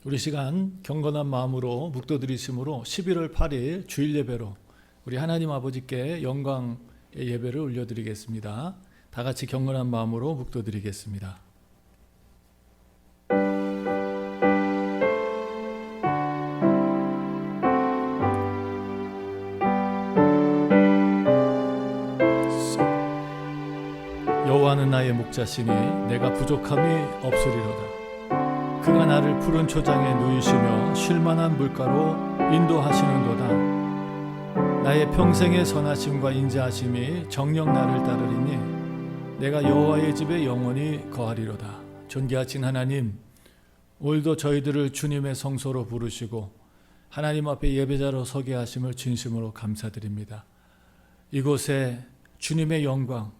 우리 시간 경건한 마음으로 묵도드리심으로 11월 8일 주일 예배로 우리 하나님 아버지께 영광의 예배를 올려드리겠습니다. 다 같이 경건한 마음으로 묵도드리겠습니다. 여호와는 나의 목자시니 내가 부족함이 없으리로다. 그가 나를 푸른 초장에 누이시며 쉴만한 물가로 인도하시는도다. 나의 평생의 선하심과 인자하심이 정녕 나를 따르리니 내가 여호와의 집에 영원히 거하리로다. 존귀하신 하나님, 오늘도 저희들을 주님의 성소로 부르시고 하나님 앞에 예배자로 서게 하심을 진심으로 감사드립니다. 이곳에 주님의 영광,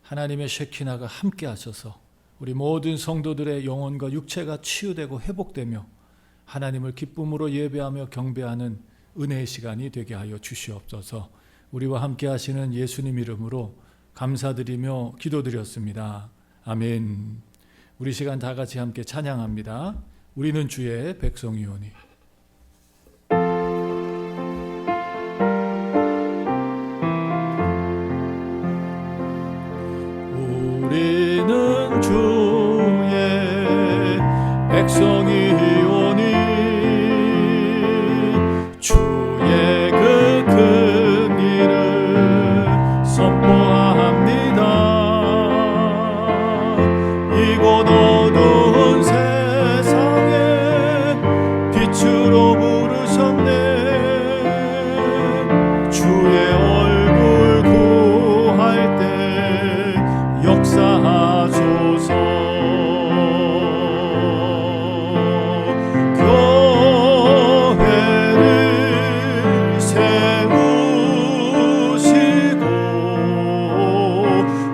하나님의 쉐키나가 함께 하셔서 우리 모든 성도들의 영혼과 육체가 치유되고 회복되며 하나님을 기쁨으로 예배하며 경배하는 은혜의 시간이 되게 하여 주시옵소서. 우리와 함께 하시는 예수님 이름으로 감사드리며 기도드렸습니다. 아멘. 우리 시간 다 같이 함께 찬양합니다. 우리는 주의 백성이오니. 우리는 주의 백성이오니 주의 그 큰 일을 선포합니다. 이곳 어두운 세상에 빛으로 부르셨네. 주의 얼굴 구할 때 역사하소서. 교회를 세우시고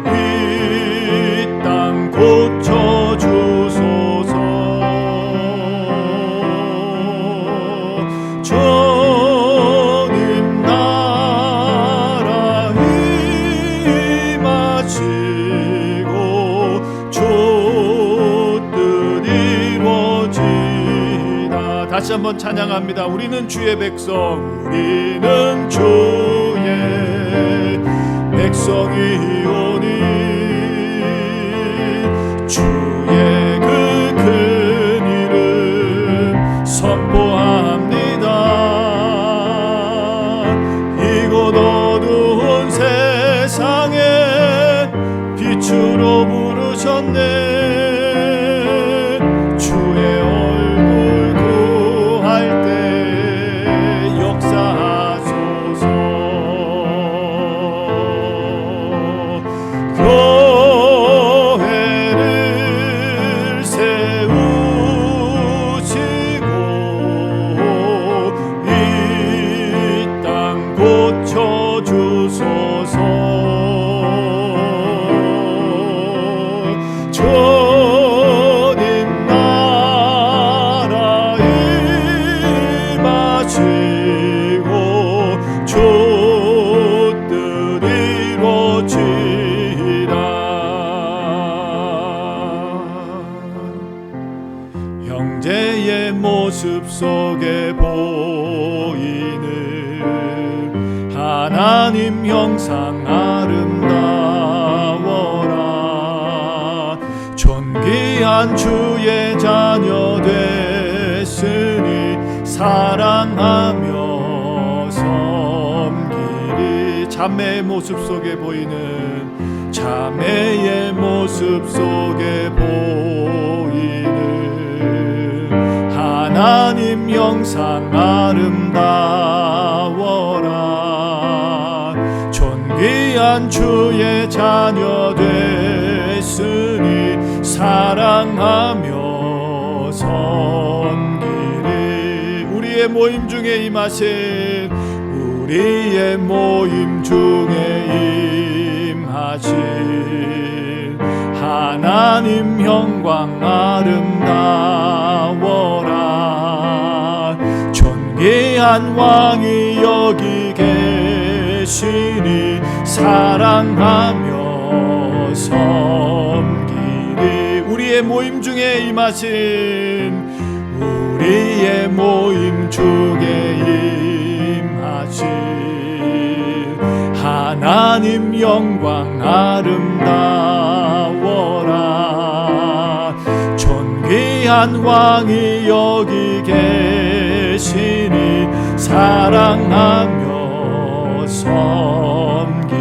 이 땅 고쳐주소서. 주님 나라 임하시고 주 뜻 이루어지다. 다시 한번 찬양합니다. 우리는 주의 백성, 우리는 주의 백성이오니 주의 그 큰 이름 선포합니다. 이곳 어두운 세상에 빛으로 부르셨네. 주의 얼굴 구할 때 역사하소서. 교회를 세우시고 이 땅 고쳐주소서. 주님 나라 임하시고 주 뜻 이루어지라. 형제의 모습 속에 보이는 하나님 형상 아름다워라. 존귀한 주의 자녀 됐으니 사랑하며 섬기리. 자매의 모습 속에 보이는, 자매의 모습 속에 보이는 하나님 형상 아름다워라. 존귀한 주의 자녀 됐으니 사랑하며 섬기리. 우리의 모임 중에 임하신, 우리의 모임 중에 임하신 하나님 영광 아름다워라. 존귀한 왕이 여기 계시니 사랑하며 섬기리. 우리의 모임 중에 임하신, 우리 하나님 영광 아름다워라. 존귀한 왕이 여기 계시니 사랑하며 섬기리.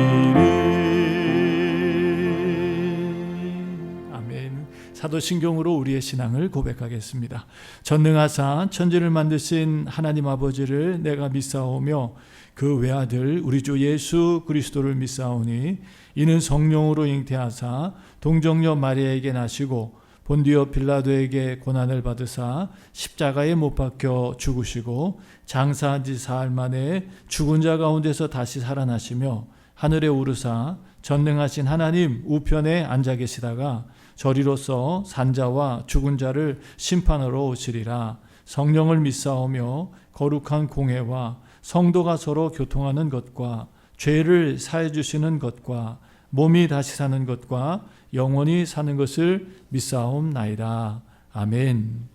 아멘. 사도신경으로 우리의 신앙을 고백하겠습니다. 전능하사 천지를 만드신 하나님 아버지를 내가 믿사오며 그 외아들 우리 주 예수 그리스도를 믿사오니 이는 성령으로 잉태하사 동정녀 마리아에게 나시고 본디오 빌라도에게 고난을 받으사 십자가에 못 박혀 죽으시고 장사한 지 사흘 만에 죽은 자 가운데서 다시 살아나시며 하늘에 오르사 전능하신 하나님 우편에 앉아 계시다가 저리로서 산자와 죽은 자를 심판하러 오시리라. 성령을 믿사오며 거룩한 공회와 성도가 서로 교통하는 것과 죄를 사해 주시는 것과 몸이 다시 사는 것과 영원히 사는 것을 믿사옵나이다. 아멘.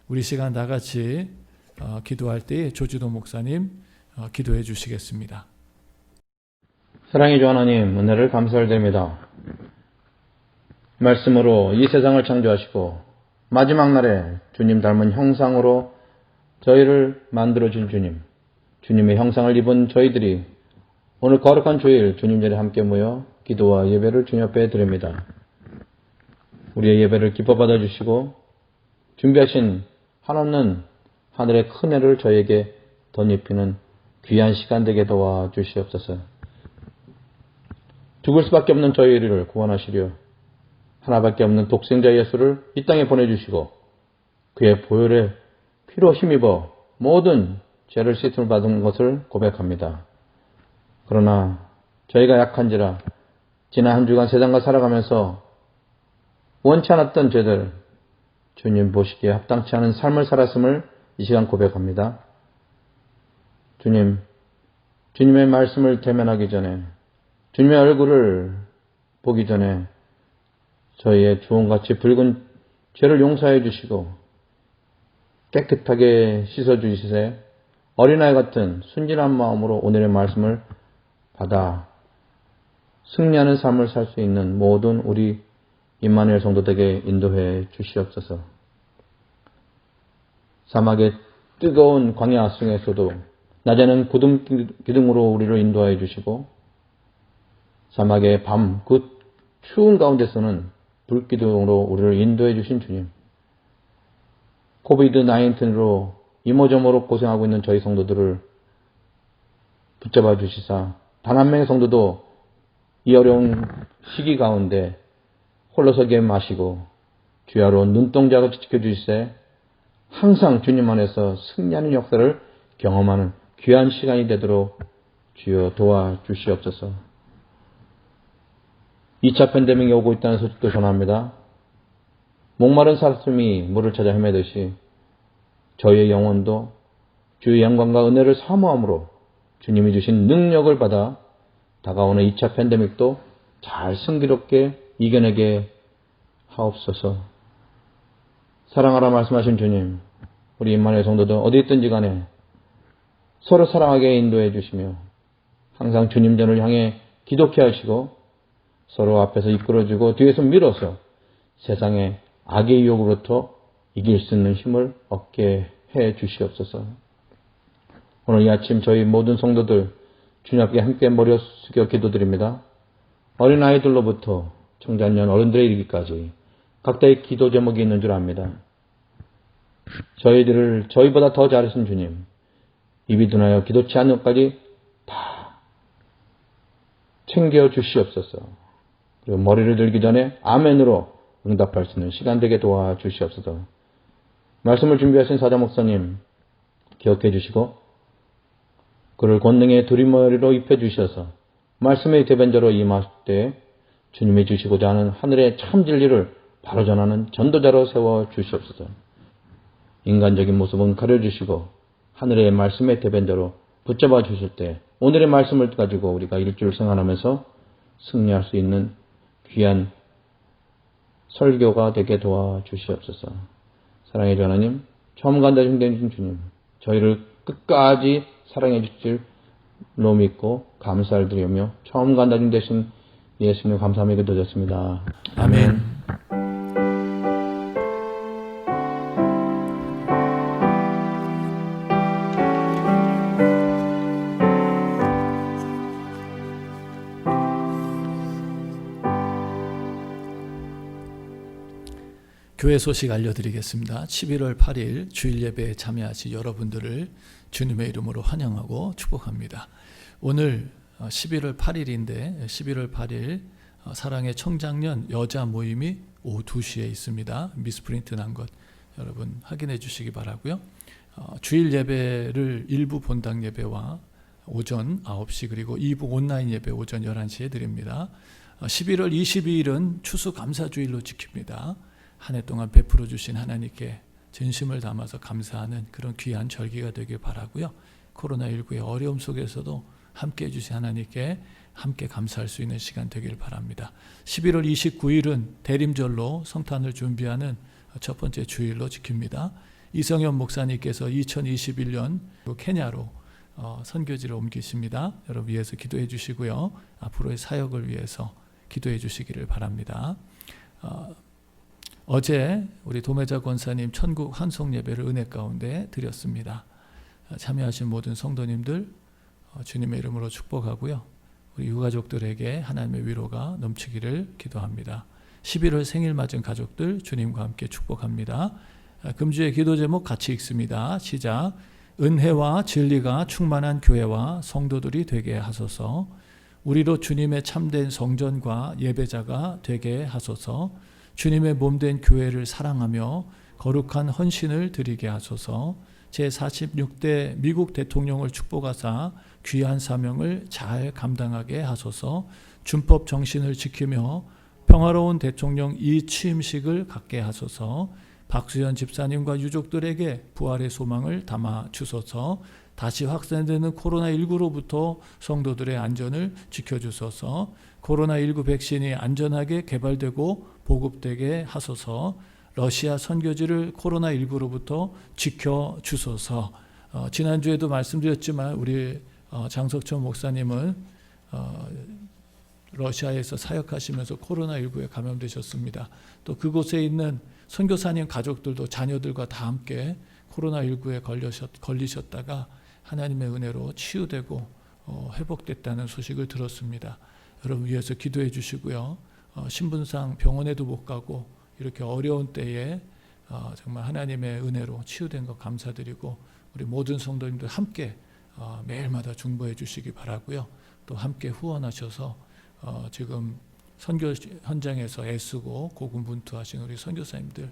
우리 시간 다 같이 기도할 때 조지도 목사님 기도해 주시겠습니다. 사랑의 주 하나님, 은혜를 감사드립니다. 말씀으로 이 세상을 창조하시고 마지막 날에 주님 닮은 형상으로 저희를 만들어준 주님, 주님의 형상을 입은 저희들이 오늘 거룩한 주일 주님 자리에 함께 모여 기도와 예배를 주님 앞에 드립니다. 우리의 예배를 기뻐 받아주시고 준비하신 한없는 하늘의 큰 애를 저에게 덧입히는 귀한 시간 되게 도와주시옵소서. 죽을 수밖에 없는 저희를 구원하시려 하나밖에 없는 독생자 예수를 이 땅에 보내주시고 그의 보혈에 피로 힘입어 모든 죄를 씻음을 받은 것을 고백합니다. 그러나 저희가 약한지라 지난 한 주간 세상과 살아가면서 원치 않았던 죄들, 주님 보시기에 합당치 않은 삶을 살았음을 이 시간 고백합니다. 주님, 주님의 말씀을 대면하기 전에, 주님의 얼굴을 보기 전에 저희의 주홍같이 붉은 죄를 용서해 주시고 깨끗하게 씻어 주시세 어린아이 같은 순진한 마음으로 오늘의 말씀을 받아 승리하는 삶을 살 수 있는 모든 우리 임마누엘 성도들에게 인도해 주시옵소서. 사막의 뜨거운 광야 속에서도 낮에는 구름 기둥으로 우리를 인도하여 주시고 사막의 밤 그 추운 가운데서는 불기둥으로 우리를 인도해 주신 주님, 코비드-19로 이모저모로 고생하고 있는 저희 성도들을 붙잡아 주시사 단 한 명의 성도도 이 어려운 시기 가운데 홀로서게 마시고 주야로 눈동자가 지켜주시세 항상 주님 안에서 승리하는 역사를 경험하는 귀한 시간이 되도록 주여 도와주시옵소서. 2차 팬데믹이 오고 있다는 소식도 전합니다. 목마른 사슴이 물을 찾아 헤매듯이 저희의 영혼도 주의 영광과 은혜를 사모함으로 주님이 주신 능력을 받아 다가오는 2차 팬데믹도 잘 승기롭게 이겨내게 하옵소서. 사랑하라 말씀하신 주님, 우리 임마누엘 성도들 어디 있든지 간에 서로 사랑하게 인도해 주시며 항상 주님 전을 향해 기독해 하시고 서로 앞에서 이끌어주고 뒤에서 밀어서 세상의 악의 유혹으로부터 이길 수 있는 힘을 얻게 해 주시옵소서. 오늘 이 아침 저희 모든 성도들 주님 앞에 함께 머리 숙여 기도드립니다. 어린아이들로부터 청장년 어른들에 이르기까지 각자의 기도 제목이 있는 줄 압니다. 저희들을 저희보다 더 잘하신 주님, 입이 둔하여 기도치 않는 것까지 다 챙겨 주시옵소서. 그리고 머리를 들기 전에 아멘으로 응답할 수 있는 시간 되게 도와주시옵소서. 말씀을 준비하신 사자 목사님 기억해 주시고 그를 권능의 두리머리로 입혀주셔서 말씀의 대변자로 임하실 때 주님이 주시고자 하는 하늘의 참 진리를 바로 전하는 전도자로 세워주시옵소서. 인간적인 모습은 가려주시고 하늘의 말씀의 대변자로 붙잡아 주실 때 오늘의 말씀을 가지고 우리가 일주일 생활하면서 승리할 수 있는 귀한 설교가 되게 도와주시옵소서. 사랑해 주 하나님, 처음과 한다 중된 주님, 저희를 끝까지 사랑해 주실 로 믿고 감사를 드리며 처음과 나중 되신 예수님 감사하며 기도드렸습니다. 아멘. 교회 소식 알려드리겠습니다. 11월 8일 주일 예배에 참여하신 여러분들을 주님의 이름으로 환영하고 축복합니다. 오늘 11월 8일인데 11월 8일 사랑의 청장년 여자 모임이 오후 2시에 있습니다. 미스프린트 난 것 여러분 확인해 주시기 바라고요. 주일 예배를 일부 본당 예배와 오전 9시 그리고 2부 온라인 예배 오전 11시에 드립니다. 11월 22일은 추수감사주일로 지킵니다. 한 해 동안 베풀어 주신 하나님께 진심을 담아서 감사하는 그런 귀한 절기가 되길 바라고요. 코로나19의 어려움 속에서도 함께 해주신 하나님께 함께 감사할 수 있는 시간 되길 바랍니다. 11월 29일은 대림절로 성탄을 준비하는 첫 번째 주일로 지킵니다. 이성현 목사님께서 2021년 케냐로 선교지를 옮기십니다. 여러분 위해서 기도해 주시고요. 앞으로의 사역을 위해서 기도해 주시기를 바랍니다. 어제 우리 도매자 권사님 천국 환송 예배를 은혜 가운데 드렸습니다. 참여하신 모든 성도님들 주님의 이름으로 축복하고요. 우리 유가족들에게 하나님의 위로가 넘치기를 기도합니다. 11월 생일 맞은 가족들 주님과 함께 축복합니다. 금주의 기도 제목 같이 읽습니다. 시작. 은혜와 진리가 충만한 교회와 성도들이 되게 하소서. 우리로 주님의 참된 성전과 예배자가 되게 하소서. 주님의 몸된 교회를 사랑하며 거룩한 헌신을 드리게 하소서. 제46대 미국 대통령을 축복하사 귀한 사명을 잘 감당하게 하소서. 준법 정신을 지키며 평화로운 대통령 이 취임식을 갖게 하소서. 박수현 집사님과 유족들에게 부활의 소망을 담아 주소서. 다시 확산되는 코로나19로부터 성도들의 안전을 지켜주소서. 코로나19 백신이 안전하게 개발되고 보급되게 하소서. 러시아 선교지를 코로나19로부터 지켜주소서. 지난주에도 말씀드렸지만 우리 장석천 목사님은 러시아에서 사역하시면서 코로나19에 감염되셨습니다. 또 그곳에 있는 선교사님 가족들도 자녀들과 다 함께 코로나19에 걸리셨다가 하나님의 은혜로 치유되고 회복됐다는 소식을 들었습니다. 여러분 위해서 기도해 주시고요. 신분상 병원에도 못 가고 이렇게 어려운 때에 정말 하나님의 은혜로 치유된 것 감사드리고 우리 모든 성도님들 함께 매일마다 중보해 주시기 바라고요. 또 함께 후원하셔서 지금 선교 현장에서 애쓰고 고군분투하신 우리 선교사님들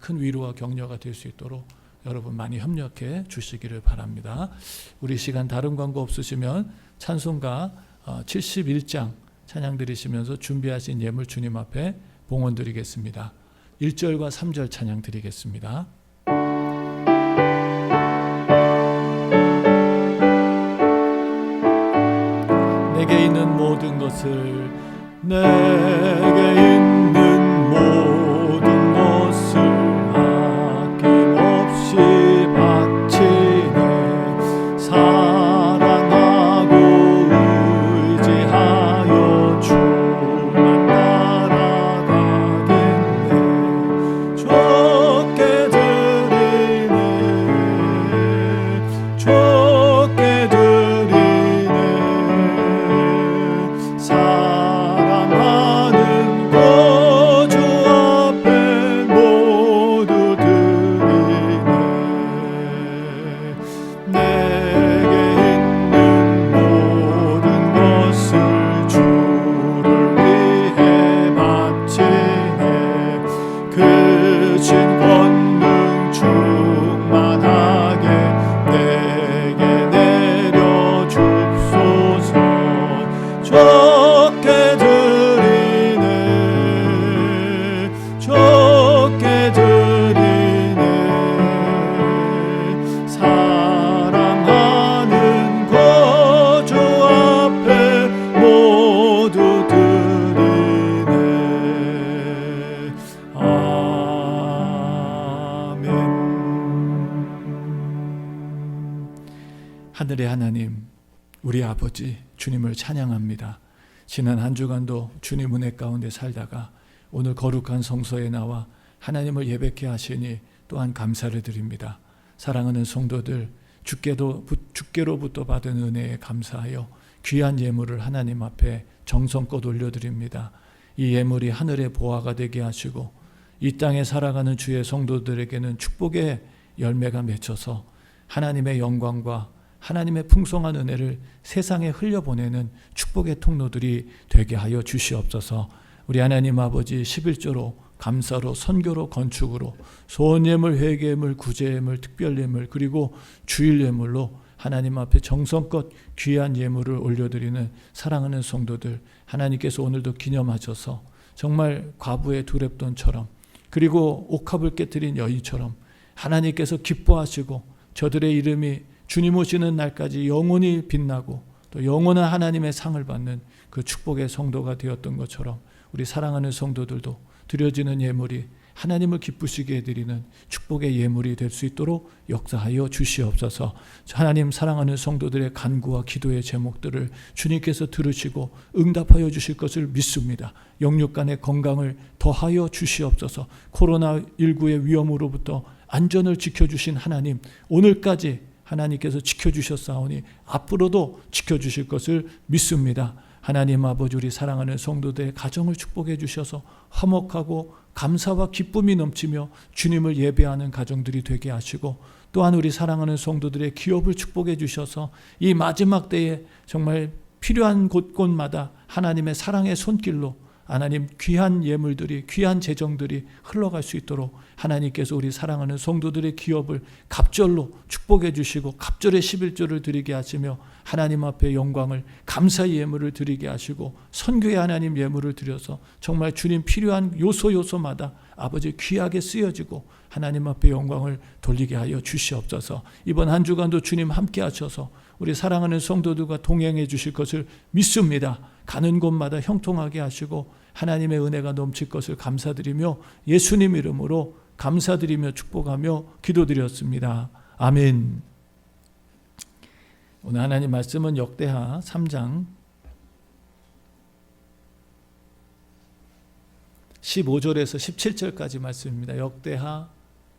큰 위로와 격려가 될 수 있도록 여러분 많이 협력해 주시기를 바랍니다. 우리 시간 다른 광고 없으시면 찬송가 71장 찬양 드리시면서 준비하신 예물 주님 앞에 봉헌 드리겠습니다. 1절과 3절 찬양 드리겠습니다. 내게 있는 모든 것을 내게 있는 모든 것을 아낌없이 바치네. 사랑하고 의지하여 주만 따라가겠네. 좋게 드리네. 좋게 드리네. 사랑하는 거주 앞에 모두 드리네. 내게 있는 모든 것을 주를 위해 바치네. 그 신 권능 충만하게 내게 내려줍소서. 좋게 드리네. 좋게 드리네. 사랑하는 거주 앞에 모두 드리네. 아멘. 하늘의 하나님, 우리 아버지 주님을 찬양합니다. 지난 한 주간도 주님 은혜 가운데 살다가 오늘 거룩한 성소에 나와 하나님을 예배케 하시니 또한 감사를 드립니다. 사랑하는 성도들, 주께로부터 받은 은혜에 감사하여 귀한 예물을 하나님 앞에 정성껏 올려드립니다. 이 예물이 하늘의 보화가 되게 하시고 이 땅에 살아가는 주의 성도들에게는 축복의 열매가 맺혀서 하나님의 영광과 하나님의 풍성한 은혜를 세상에 흘려보내는 축복의 통로들이 되게 하여 주시옵소서. 우리 하나님 아버지 11조로 감사로 선교로 건축으로 소원예물 회개예물 구제예물 특별예물 그리고 주일예물로 하나님 앞에 정성껏 귀한 예물을 올려드리는 사랑하는 성도들 하나님께서 오늘도 기념하셔서 정말 과부의 두렙돈처럼 그리고 옥합을 깨뜨린 여인처럼 하나님께서 기뻐하시고 저들의 이름이 주님 오시는 날까지 영원히 빛나고 또 영원한 하나님의 상을 받는 그 축복의 성도가 되었던 것처럼 우리 사랑하는 성도들도 드려지는 예물이 하나님을 기쁘시게 해드리는 축복의 예물이 될 수 있도록 역사하여 주시옵소서. 하나님 사랑하는 성도들의 간구와 기도의 제목들을 주님께서 들으시고 응답하여 주실 것을 믿습니다. 영육간의 건강을 더하여 주시옵소서. 코로나19의 위험으로부터 안전을 지켜주신 하나님, 오늘까지 하나님께서 지켜주셨사오니 앞으로도 지켜주실 것을 믿습니다. 하나님 아버지 우리 사랑하는 성도들의 가정을 축복해 주셔서 화목하고 감사와 기쁨이 넘치며 주님을 예배하는 가정들이 되게 하시고 또한 우리 사랑하는 성도들의 기업을 축복해 주셔서 이 마지막 때에 정말 필요한 곳곳마다 하나님의 사랑의 손길로 하나님 귀한 예물들이 귀한 재정들이 흘러갈 수 있도록 하나님께서 우리 사랑하는 성도들의 기업을 갑절로 축복해 주시고 갑절의 11조를 드리게 하시며 하나님 앞에 영광을 감사의 예물을 드리게 하시고 선교의 하나님 예물을 드려서 정말 주님 필요한 요소마다 아버지 귀하게 쓰여지고 하나님 앞에 영광을 돌리게 하여 주시옵소서. 이번 한 주간도 주님 함께 하셔서 우리 사랑하는 성도들과 동행해 주실 것을 믿습니다. 가는 곳마다 형통하게 하시고 하나님의 은혜가 넘칠 것을 감사드리며 예수님 이름으로 감사드리며 축복하며 기도드렸습니다. 아멘. 오늘 하나님 말씀은 역대하 3장 15절에서 17절까지 말씀입니다. 역대하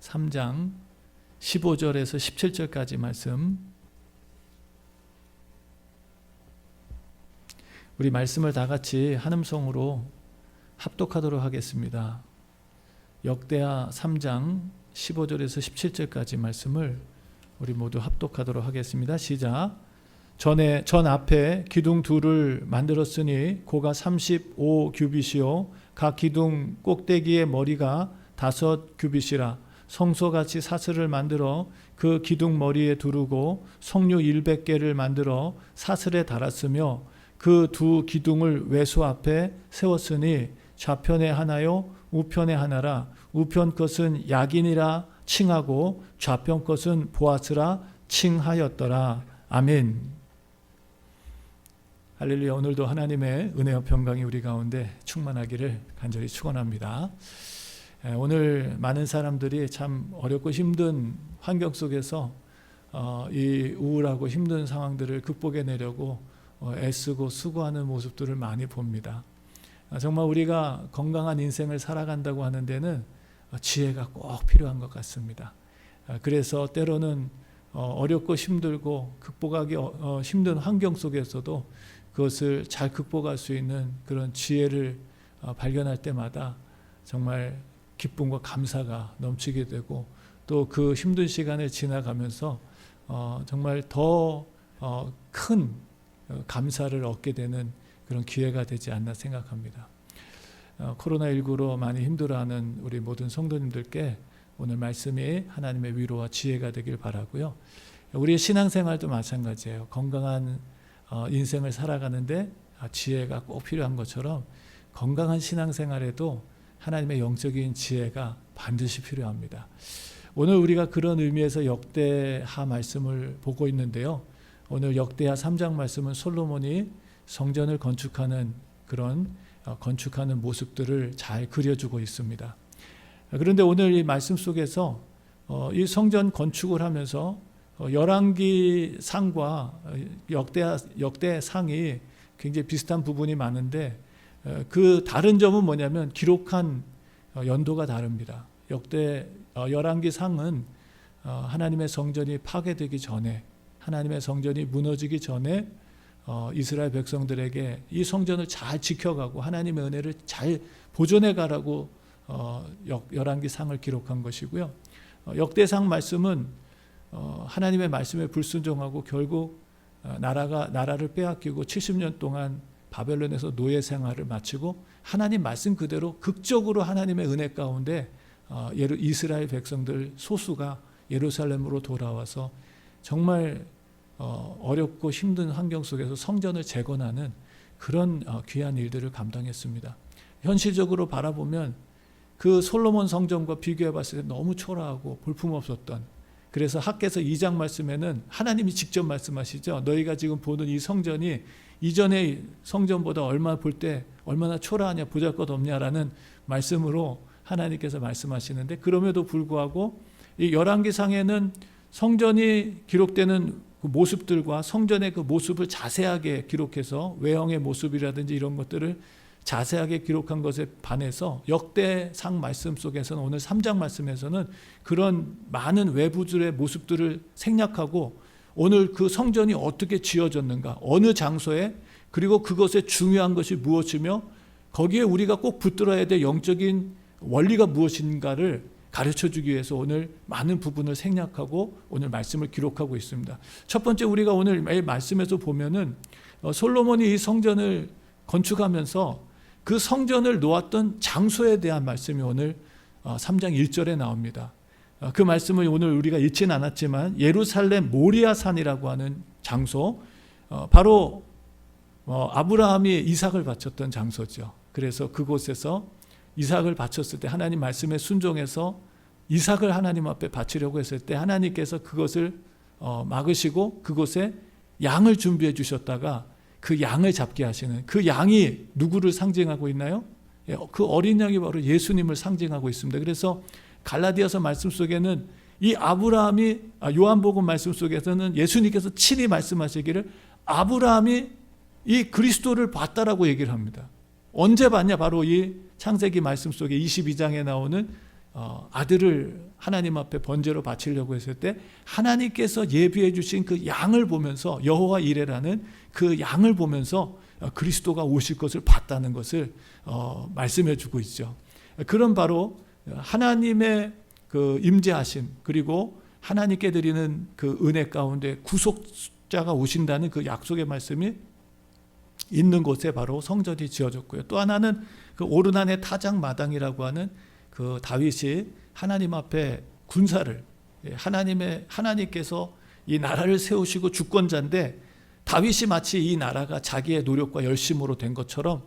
3장 15절에서 17절까지 말씀. 우리 말씀을 다 같이 한음성으로 합독하도록 하겠습니다. 역대하 3장 15절에서 17절까지 말씀을 우리 모두 합독하도록 하겠습니다. 시작. 전 앞에 기둥 둘을 만들었으니 고가 35규빗이요 각 기둥 꼭대기의 머리가 5규빗이라 성소같이 사슬을 만들어 그 기둥 머리에 두르고 석류 100개를 만들어 사슬에 달았으며 그 두 기둥을 외소 앞에 세웠으니 좌편에 하나요 우편에 하나라. 우편 것은 야긴이라 칭하고 좌편 것은 보아스라 칭하였더라. 아멘. 할렐루야. 오늘도 하나님의 은혜와 평강이 우리 가운데 충만하기를 간절히 축원합니다. 오늘 많은 사람들이 참 어렵고 힘든 환경 속에서 이 우울하고 힘든 상황들을 극복해내려고 애쓰고 수고하는 모습들을 많이 봅니다. 정말 우리가 건강한 인생을 살아간다고 하는 데는 지혜가 꼭 필요한 것 같습니다. 그래서 때로는 어렵고 힘들고 극복하기 힘든 환경 속에서도 그것을 잘 극복할 수 있는 그런 지혜를 발견할 때마다 정말 기쁨과 감사가 넘치게 되고 또 그 힘든 시간을 지나가면서 정말 더 큰 감사를 얻게 되는 그런 기회가 되지 않나 생각합니다. 코로나19로 많이 힘들어하는 우리 모든 성도님들께 오늘 말씀이 하나님의 위로와 지혜가 되길 바라고요. 우리의 신앙생활도 마찬가지예요. 건강한 인생을 살아가는데 지혜가 꼭 필요한 것처럼 건강한 신앙생활에도 하나님의 영적인 지혜가 반드시 필요합니다. 오늘 우리가 그런 의미에서 역대하 말씀을 보고 있는데요. 오늘 역대하 3장 말씀은 솔로몬이 성전을 건축하는 그런 건축하는 모습들을 잘 그려주고 있습니다. 그런데 오늘 이 말씀 속에서 이 성전 건축을 하면서 열왕기 상과 역대 상이 굉장히 비슷한 부분이 많은데 그 다른 점은 뭐냐면 기록한 연도가 다릅니다. 열왕기 상은 하나님의 성전이 파괴되기 전에, 하나님의 성전이 무너지기 전에 이스라엘 백성들에게 이 성전을 잘 지켜가고 하나님의 은혜를 잘 보존해 가라고 열왕기 상을 기록한 것이고요. 역대상 말씀은 하나님의 말씀에 불순종하고 결국 나라를 빼앗기고 70년 동안 바벨론에서 노예 생활을 마치고 하나님 말씀 그대로 극적으로 하나님의 은혜 가운데 이스라엘 백성들 소수가 예루살렘으로 돌아와서 정말 어렵고 힘든 환경 속에서 성전을 재건하는 그런 귀한 일들을 감당했습니다. 현실적으로 바라보면 그 솔로몬 성전과 비교해 봤을 때 너무 초라하고 볼품없었던, 그래서 학개서 2장 말씀에는 하나님이 직접 말씀하시죠. 너희가 지금 보는 이 성전이 이전의 성전보다 볼 때 얼마나 초라하냐, 보잘것없냐라는 말씀으로 하나님께서 말씀하시는데, 그럼에도 불구하고 이 열왕기상에는 성전이 기록되는 그 모습들과 성전의 그 모습을 자세하게 기록해서 외형의 모습이라든지 이런 것들을 자세하게 기록한 것에 반해서 역대상 말씀 속에서는, 오늘 3장 말씀에서는 그런 많은 외부들의 모습들을 생략하고 오늘 그 성전이 어떻게 지어졌는가, 어느 장소에, 그리고 그것의 중요한 것이 무엇이며 거기에 우리가 꼭 붙들어야 될 영적인 원리가 무엇인가를 가르쳐주기 위해서 오늘 많은 부분을 생략하고 오늘 말씀을 기록하고 있습니다. 첫 번째, 우리가 오늘 매일 말씀에서 보면은 솔로몬이 이 성전을 건축하면서 그 성전을 놓았던 장소에 대한 말씀이 오늘 3장 1절에 나옵니다. 그 말씀을 오늘 우리가 읽지는 않았지만 예루살렘 모리아산이라고 하는 장소, 바로 아브라함이 이삭을 바쳤던 장소죠. 그래서 그곳에서 이삭을 바쳤을 때 하나님 말씀에 순종해서 이삭을 하나님 앞에 바치려고 했을 때 하나님께서 그것을 막으시고 그곳에 양을 준비해 주셨다가 그 양을 잡게 하시는, 그 양이 누구를 상징하고 있나요? 그 어린 양이 바로 예수님을 상징하고 있습니다. 그래서 갈라디아서 말씀 속에는 이 아브라함이, 요한복음 말씀 속에서는 예수님께서 친히 말씀하시기를 아브라함이 이 그리스도를 봤다라고 얘기를 합니다. 언제 봤냐? 바로 이 창세기 말씀 속에 22장에 나오는 아들을 하나님 앞에 번제로 바치려고 했을 때 하나님께서 예비해 주신 그 양을 보면서, 여호와 이레라는 그 양을 보면서 그리스도가 오실 것을 봤다는 것을 말씀해 주고 있죠. 그런 바로 하나님의 그 임재하심, 그리고 하나님께 드리는 그 은혜 가운데 구속자가 오신다는 그 약속의 말씀이 있는 곳에 바로 성전이 지어졌고요. 또 하나는 그 오르난의 타작마당이라고 하는 그 다윗이 하나님 앞에 군사를, 하나님께서 이 나라를 세우시고 주권자인데 다윗이 마치 이 나라가 자기의 노력과 열심으로 된 것처럼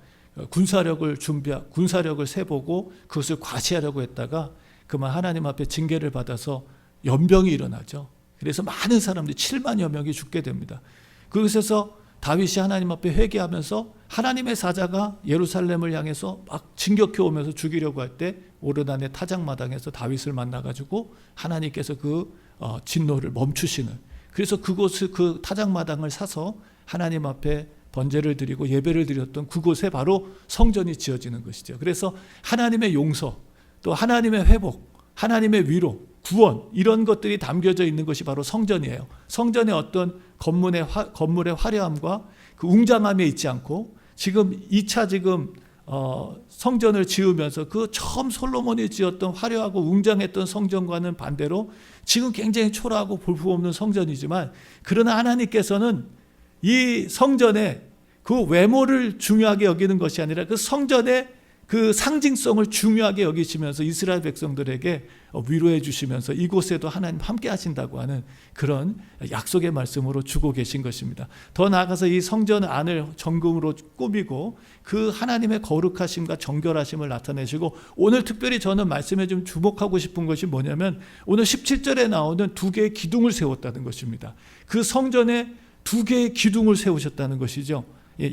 군사력을 세보고 그것을 과시하려고 했다가 그만 하나님 앞에 징계를 받아서 연병이 일어나죠. 그래서 많은 사람들이 7만여 명이 죽게 됩니다. 그것에서 다윗이 하나님 앞에 회개하면서 하나님의 사자가 예루살렘을 향해서 막 진격해 오면서 죽이려고 할 때 오르난의 타작마당에서 다윗을 만나가지고 하나님께서 그 진노를 멈추시는, 그래서 그곳을, 그 타작마당을 사서 하나님 앞에 번제를 드리고 예배를 드렸던 그곳에 바로 성전이 지어지는 것이죠. 그래서 하나님의 용서, 또 하나님의 회복, 하나님의 위로, 구원, 이런 것들이 담겨져 있는 것이 바로 성전이에요. 성전의 어떤 건물의 화려함과 그 웅장함에 있지 않고, 지금 2차 성전을 지으면서 그 처음 솔로몬이 지었던 화려하고 웅장했던 성전과는 반대로 지금 굉장히 초라하고 볼품없는 성전이지만, 그러나 하나님께서는 이 성전의 그 외모를 중요하게 여기는 것이 아니라 그 성전의 그 상징성을 중요하게 여기시면서 이스라엘 백성들에게 위로해 주시면서 이곳에도 하나님 함께 하신다고 하는 그런 약속의 말씀으로 주고 계신 것입니다. 더 나아가서 이 성전 안을 정금으로 꾸미고 그 하나님의 거룩하심과 정결하심을 나타내시고, 오늘 특별히 저는 말씀에 좀 주목하고 싶은 것이 뭐냐면 오늘 17절에 나오는 2개의 기둥을 세웠다는 것입니다. 그 성전에 2개의 기둥을 세우셨다는 것이죠.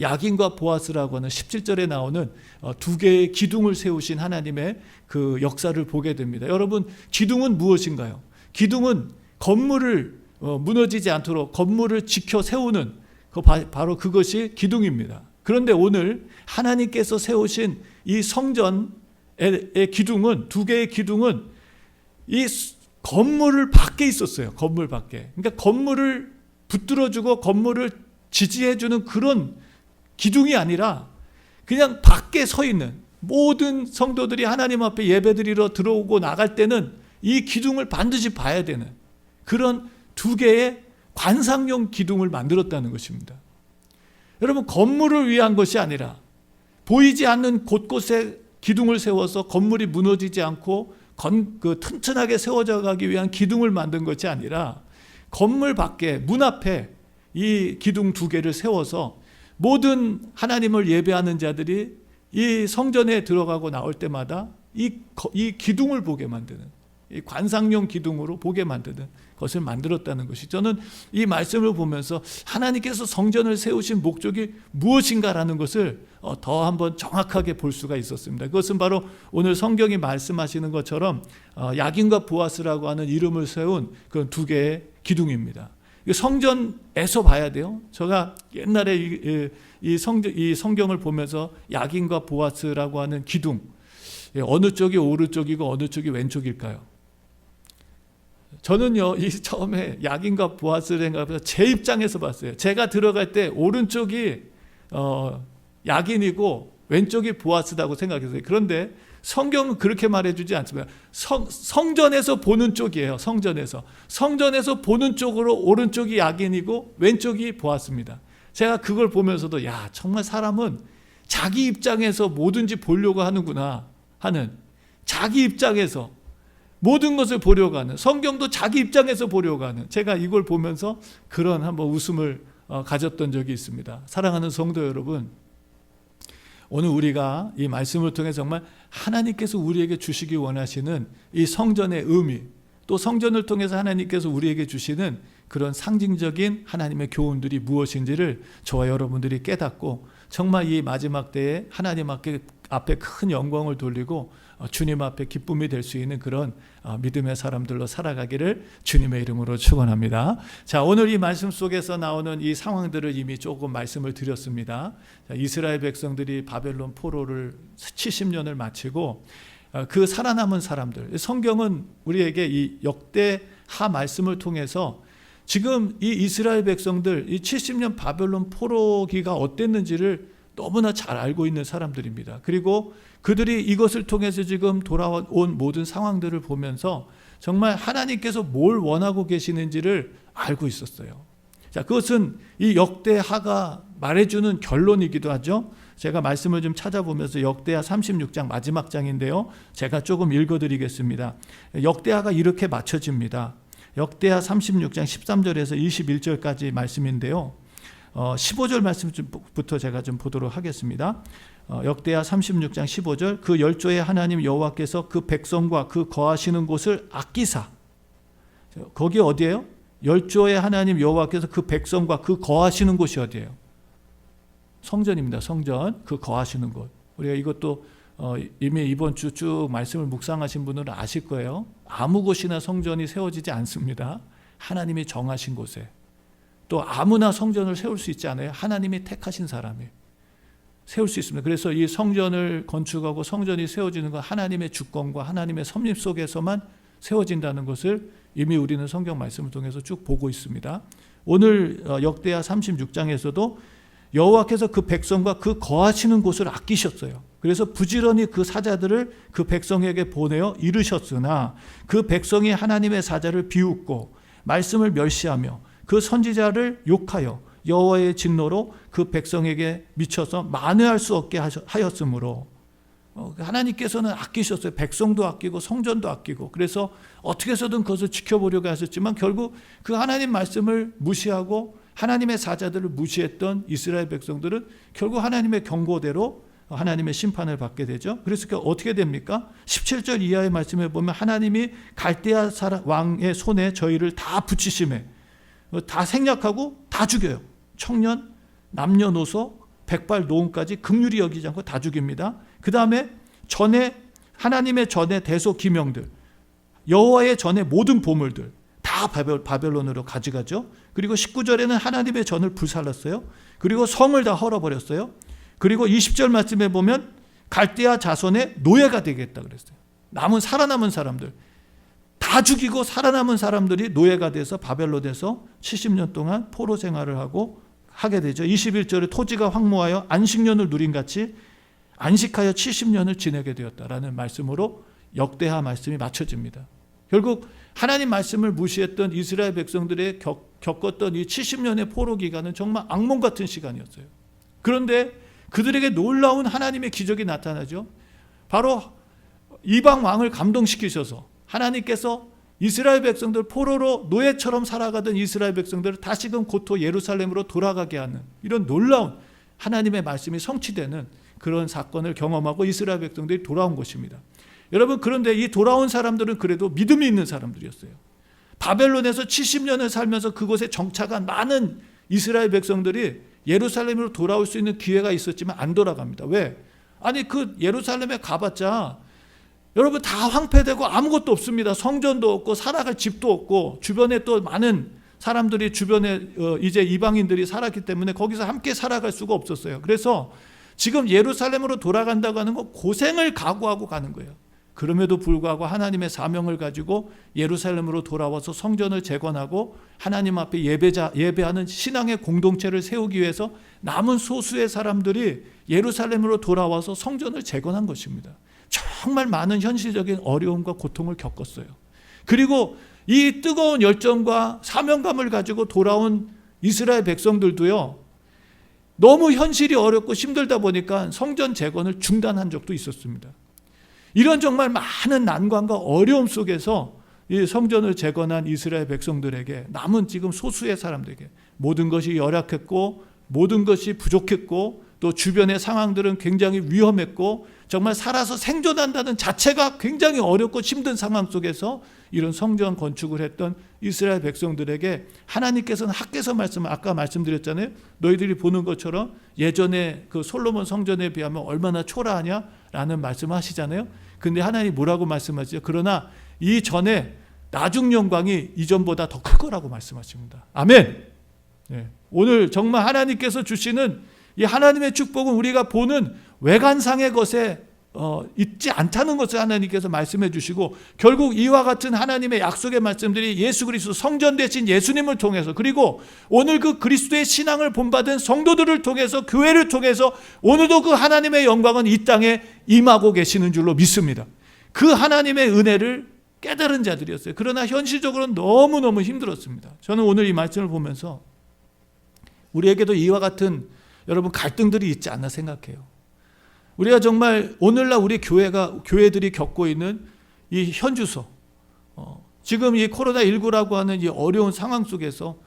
야긴과 보아스라고 하는 17절에 나오는 2개의 기둥을 세우신 하나님의 그 역사를 보게 됩니다. 여러분, 기둥은 무엇인가요? 기둥은 건물을 무너지지 않도록 건물을 지켜 세우는 바로 그것이 기둥입니다. 그런데 오늘 하나님께서 세우신 이 성전의 기둥은, 두 개의 기둥은 이 건물을 밖에 있었어요. 건물 밖에. 그러니까 건물을 붙들어주고 건물을 지지해주는 그런 기둥이 아니라 그냥 밖에 서 있는, 모든 성도들이 하나님 앞에 예배드리러 들어오고 나갈 때는 이 기둥을 반드시 봐야 되는 그런 두 개의 관상용 기둥을 만들었다는 것입니다. 여러분, 건물을 위한 것이 아니라 보이지 않는 곳곳에 기둥을 세워서 건물이 무너지지 않고 튼튼하게 세워져 가기 위한 기둥을 만든 것이 아니라 건물 밖에, 문 앞에 이 기둥 두 개를 세워서 모든 하나님을 예배하는 자들이 이 성전에 들어가고 나올 때마다 이 기둥을 보게 만드는, 이 관상용 기둥으로 보게 만드는 것을 만들었다는 것이, 저는 이 말씀을 보면서 하나님께서 성전을 세우신 목적이 무엇인가라는 것을 더 한번 정확하게 볼 수가 있었습니다. 그것은 바로 오늘 성경이 말씀하시는 것처럼 야긴과 보아스라고 하는 이름을 세운 그 두 개의 기둥입니다. 성전에서 봐야 돼요. 제가 옛날에 이 성경을 보면서 야긴과 보아스라고 하는 기둥, 어느 쪽이 오른쪽이고 어느 쪽이 왼쪽일까요? 저는요, 처음에 야긴과 보아스를 생각해서 제 입장에서 봤어요. 제가 들어갈 때 오른쪽이 야긴이고 왼쪽이 보아스다고 생각했어요. 그런데 성경은 그렇게 말해주지 않습니다. 성전에서 보는 쪽이에요. 성전에서 보는 쪽으로 오른쪽이 야긴이고 왼쪽이 보아스입니다. 제가 그걸 보면서도 정말 사람은 자기 입장에서 뭐든지 보려고 하는구나 하는, 자기 입장에서 모든 것을 보려고 하는, 성경도 자기 입장에서 보려고 하는, 제가 이걸 보면서 그런 한번 웃음을 가졌던 적이 있습니다. 사랑하는 성도 여러분, 오늘 우리가 이 말씀을 통해 정말 하나님께서 우리에게 주시기 원하시는 이 성전의 의미, 또 성전을 통해서 하나님께서 우리에게 주시는 그런 상징적인 하나님의 교훈들이 무엇인지를 저와 여러분들이 깨닫고 정말 이 마지막 때에 하나님 앞에 큰 영광을 돌리고 주님 앞에 기쁨이 될 수 있는 그런 믿음의 사람들로 살아가기를 주님의 이름으로 축원합니다. 자, 오늘 이 말씀 속에서 나오는 이 상황들을 이미 조금 말씀을 드렸습니다. 자, 이스라엘 백성들이 바벨론 포로를 70년을 마치고 그 살아남은 사람들, 성경은 우리에게 이 역대하 말씀을 통해서 지금 이 이스라엘 백성들, 이 70년 바벨론 포로기가 어땠는지를 너무나 잘 알고 있는 사람들입니다. 그리고 그들이 이것을 통해서 지금 돌아온 모든 상황들을 보면서 정말 하나님께서 뭘 원하고 계시는지를 알고 있었어요. 자, 그것은 이 역대하가 말해주는 결론이기도 하죠. 제가 말씀을 좀 찾아보면서 역대하 36장 마지막 장인데요, 제가 조금 읽어드리겠습니다. 역대하가 이렇게 맞춰집니다. 역대하 36장 13절에서 21절까지 말씀인데요, 15절 말씀부터 제가 좀 보도록 하겠습니다. 역대하 36장 15절, 그 열조의 하나님 여호와께서 그 백성과 그 거하시는 곳을 아끼사. 거기 어디예요? 열조의 하나님 여호와께서 그 백성과 그 거하시는 곳이 어디예요? 성전입니다. 성전, 그 거하시는 곳. 우리가 이것도 이미 이번 주 쭉 말씀을 묵상하신 분들은 아실 거예요. 아무 곳이나 성전이 세워지지 않습니다. 하나님이 정하신 곳에. 또 아무나 성전을 세울 수 있지 않아요. 하나님이 택하신 사람이 세울 수 있습니다. 그래서 이 성전을 건축하고 성전이 세워지는 건 하나님의 주권과 하나님의 섭리 속에서만 세워진다는 것을 이미 우리는 성경 말씀을 통해서 쭉 보고 있습니다. 오늘 역대하 36장에서도 여호와께서 그 백성과 그 거하시는 곳을 아끼셨어요. 그래서 부지런히 그 사자들을 그 백성에게 보내어 이르셨으나 그 백성이 하나님의 사자를 비웃고 말씀을 멸시하며 그 선지자를 욕하여 여호와의 진노로 그 백성에게 미쳐서 만회할 수 없게 하였으므로 하나님께서는 아끼셨어요. 백성도 아끼고 성전도 아끼고, 그래서 어떻게 해서든 그것을 지켜보려고 하셨지만 결국 그 하나님 말씀을 무시하고 하나님의 사자들을 무시했던 이스라엘 백성들은 결국 하나님의 경고대로 하나님의 심판을 받게 되죠. 그래서 어떻게 됩니까? 17절 이하의 말씀에 보면 하나님이 갈대아 왕의 손에 저희를 다 붙이심에 다 생략하고 다 죽여요. 청년, 남녀노소, 백발 노인까지 긍휼히 여기지 않고 다 죽입니다. 그 다음에 하나님의 전에 대소 기명들, 여호와의 전에 모든 보물들 다 다 바벨론으로 가져가죠. 그리고 19절에는 하나님의 전을 불살랐어요. 그리고 성을 다 헐어버렸어요. 그리고 20절 말씀에 보면 갈대아 자손의 노예가 되겠다 그랬어요. 살아남은 사람들 다 죽이고 살아남은 사람들이 노예가 돼서 바벨론에서 70년 동안 포로 생활을 하게 되죠. 21절에 토지가 황무하여 안식년을 누린 같이 안식하여 70년을 지내게 되었다라는 말씀으로 역대하 말씀이 맞춰집니다. 결국 하나님 말씀을 무시했던 이스라엘 백성들의 겪었던 이 70년의 포로 기간은 정말 악몽 같은 시간이었어요. 그런데 그들에게 놀라운 하나님의 기적이 나타나죠. 바로 이방 왕을 감동시키셔서 하나님께서 이스라엘 백성들 포로로 노예처럼 살아가던 이스라엘 백성들을 다시금 고토 예루살렘으로 돌아가게 하는 이런 놀라운 하나님의 말씀이 성취되는 그런 사건을 경험하고 이스라엘 백성들이 돌아온 것입니다. 여러분, 그런데 이 돌아온 사람들은 그래도 믿음이 있는 사람들이었어요. 바벨론에서 70년을 살면서 그곳에 정착한 많은 이스라엘 백성들이 예루살렘으로 돌아올 수 있는 기회가 있었지만 안 돌아갑니다. 왜? 아니 그 예루살렘에 가봤자 여러분 다 황폐되고 아무것도 없습니다. 성전도 없고 살아갈 집도 없고 주변에 또 많은 사람들이 주변에 이제 이방인들이 살았기 때문에 거기서 함께 살아갈 수가 없었어요. 그래서 지금 예루살렘으로 돌아간다고 하는 건 고생을 각오하고 가는 거예요. 그럼에도 불구하고 하나님의 사명을 가지고 예루살렘으로 돌아와서 성전을 재건하고 하나님 앞에 예배하는 신앙의 공동체를 세우기 위해서 남은 소수의 사람들이 예루살렘으로 돌아와서 성전을 재건한 것입니다. 정말 많은 현실적인 어려움과 고통을 겪었어요. 그리고 이 뜨거운 열정과 사명감을 가지고 돌아온 이스라엘 백성들도요, 너무 현실이 어렵고 힘들다 보니까 성전 재건을 중단한 적도 있었습니다. 이런 정말 많은 난관과 어려움 속에서 이 성전을 재건한 이스라엘 백성들에게 남은 지금 소수의 사람들에게 모든 것이 열악했고 모든 것이 부족했고 또 주변의 상황들은 굉장히 위험했고 정말 살아서 생존한다는 자체가 굉장히 어렵고 힘든 상황 속에서 이런 성전 건축을 했던 이스라엘 백성들에게 하나님께서는 학개서 말씀을 아까 말씀드렸잖아요. 너희들이 보는 것처럼 예전에 그 솔로몬 성전에 비하면 얼마나 초라하냐라는 말씀을 하시잖아요. 근데 하나님이 뭐라고 말씀하시죠? 그러나 이 전에 나중 영광이 이전보다 더 클 거라고 말씀하십니다. 아멘. 네. 오늘 정말 하나님께서 주시는 이 하나님의 축복은 우리가 보는 외관상의 것에 있지 않다는 것을 하나님께서 말씀해 주시고 결국 이와 같은 하나님의 약속의 말씀들이 예수 그리스도 성전 되신 예수님을 통해서 그리고 오늘 그 그리스도의 신앙을 본받은 성도들을 통해서 교회를 통해서 오늘도 그 하나님의 영광은 이 땅에 임하고 계시는 줄로 믿습니다. 그 하나님의 은혜를 깨달은 자들이었어요. 그러나 현실적으로는 너무너무 힘들었습니다. 저는 오늘 이 말씀을 보면서 우리에게도 이와 같은 여러분 갈등들이 있지 않나 생각해요. 우리가 정말 오늘날 우리 교회들이 겪고 있는 이 현주소, 지금 이 코로나19라고 하는 이 어려운 상황 속에서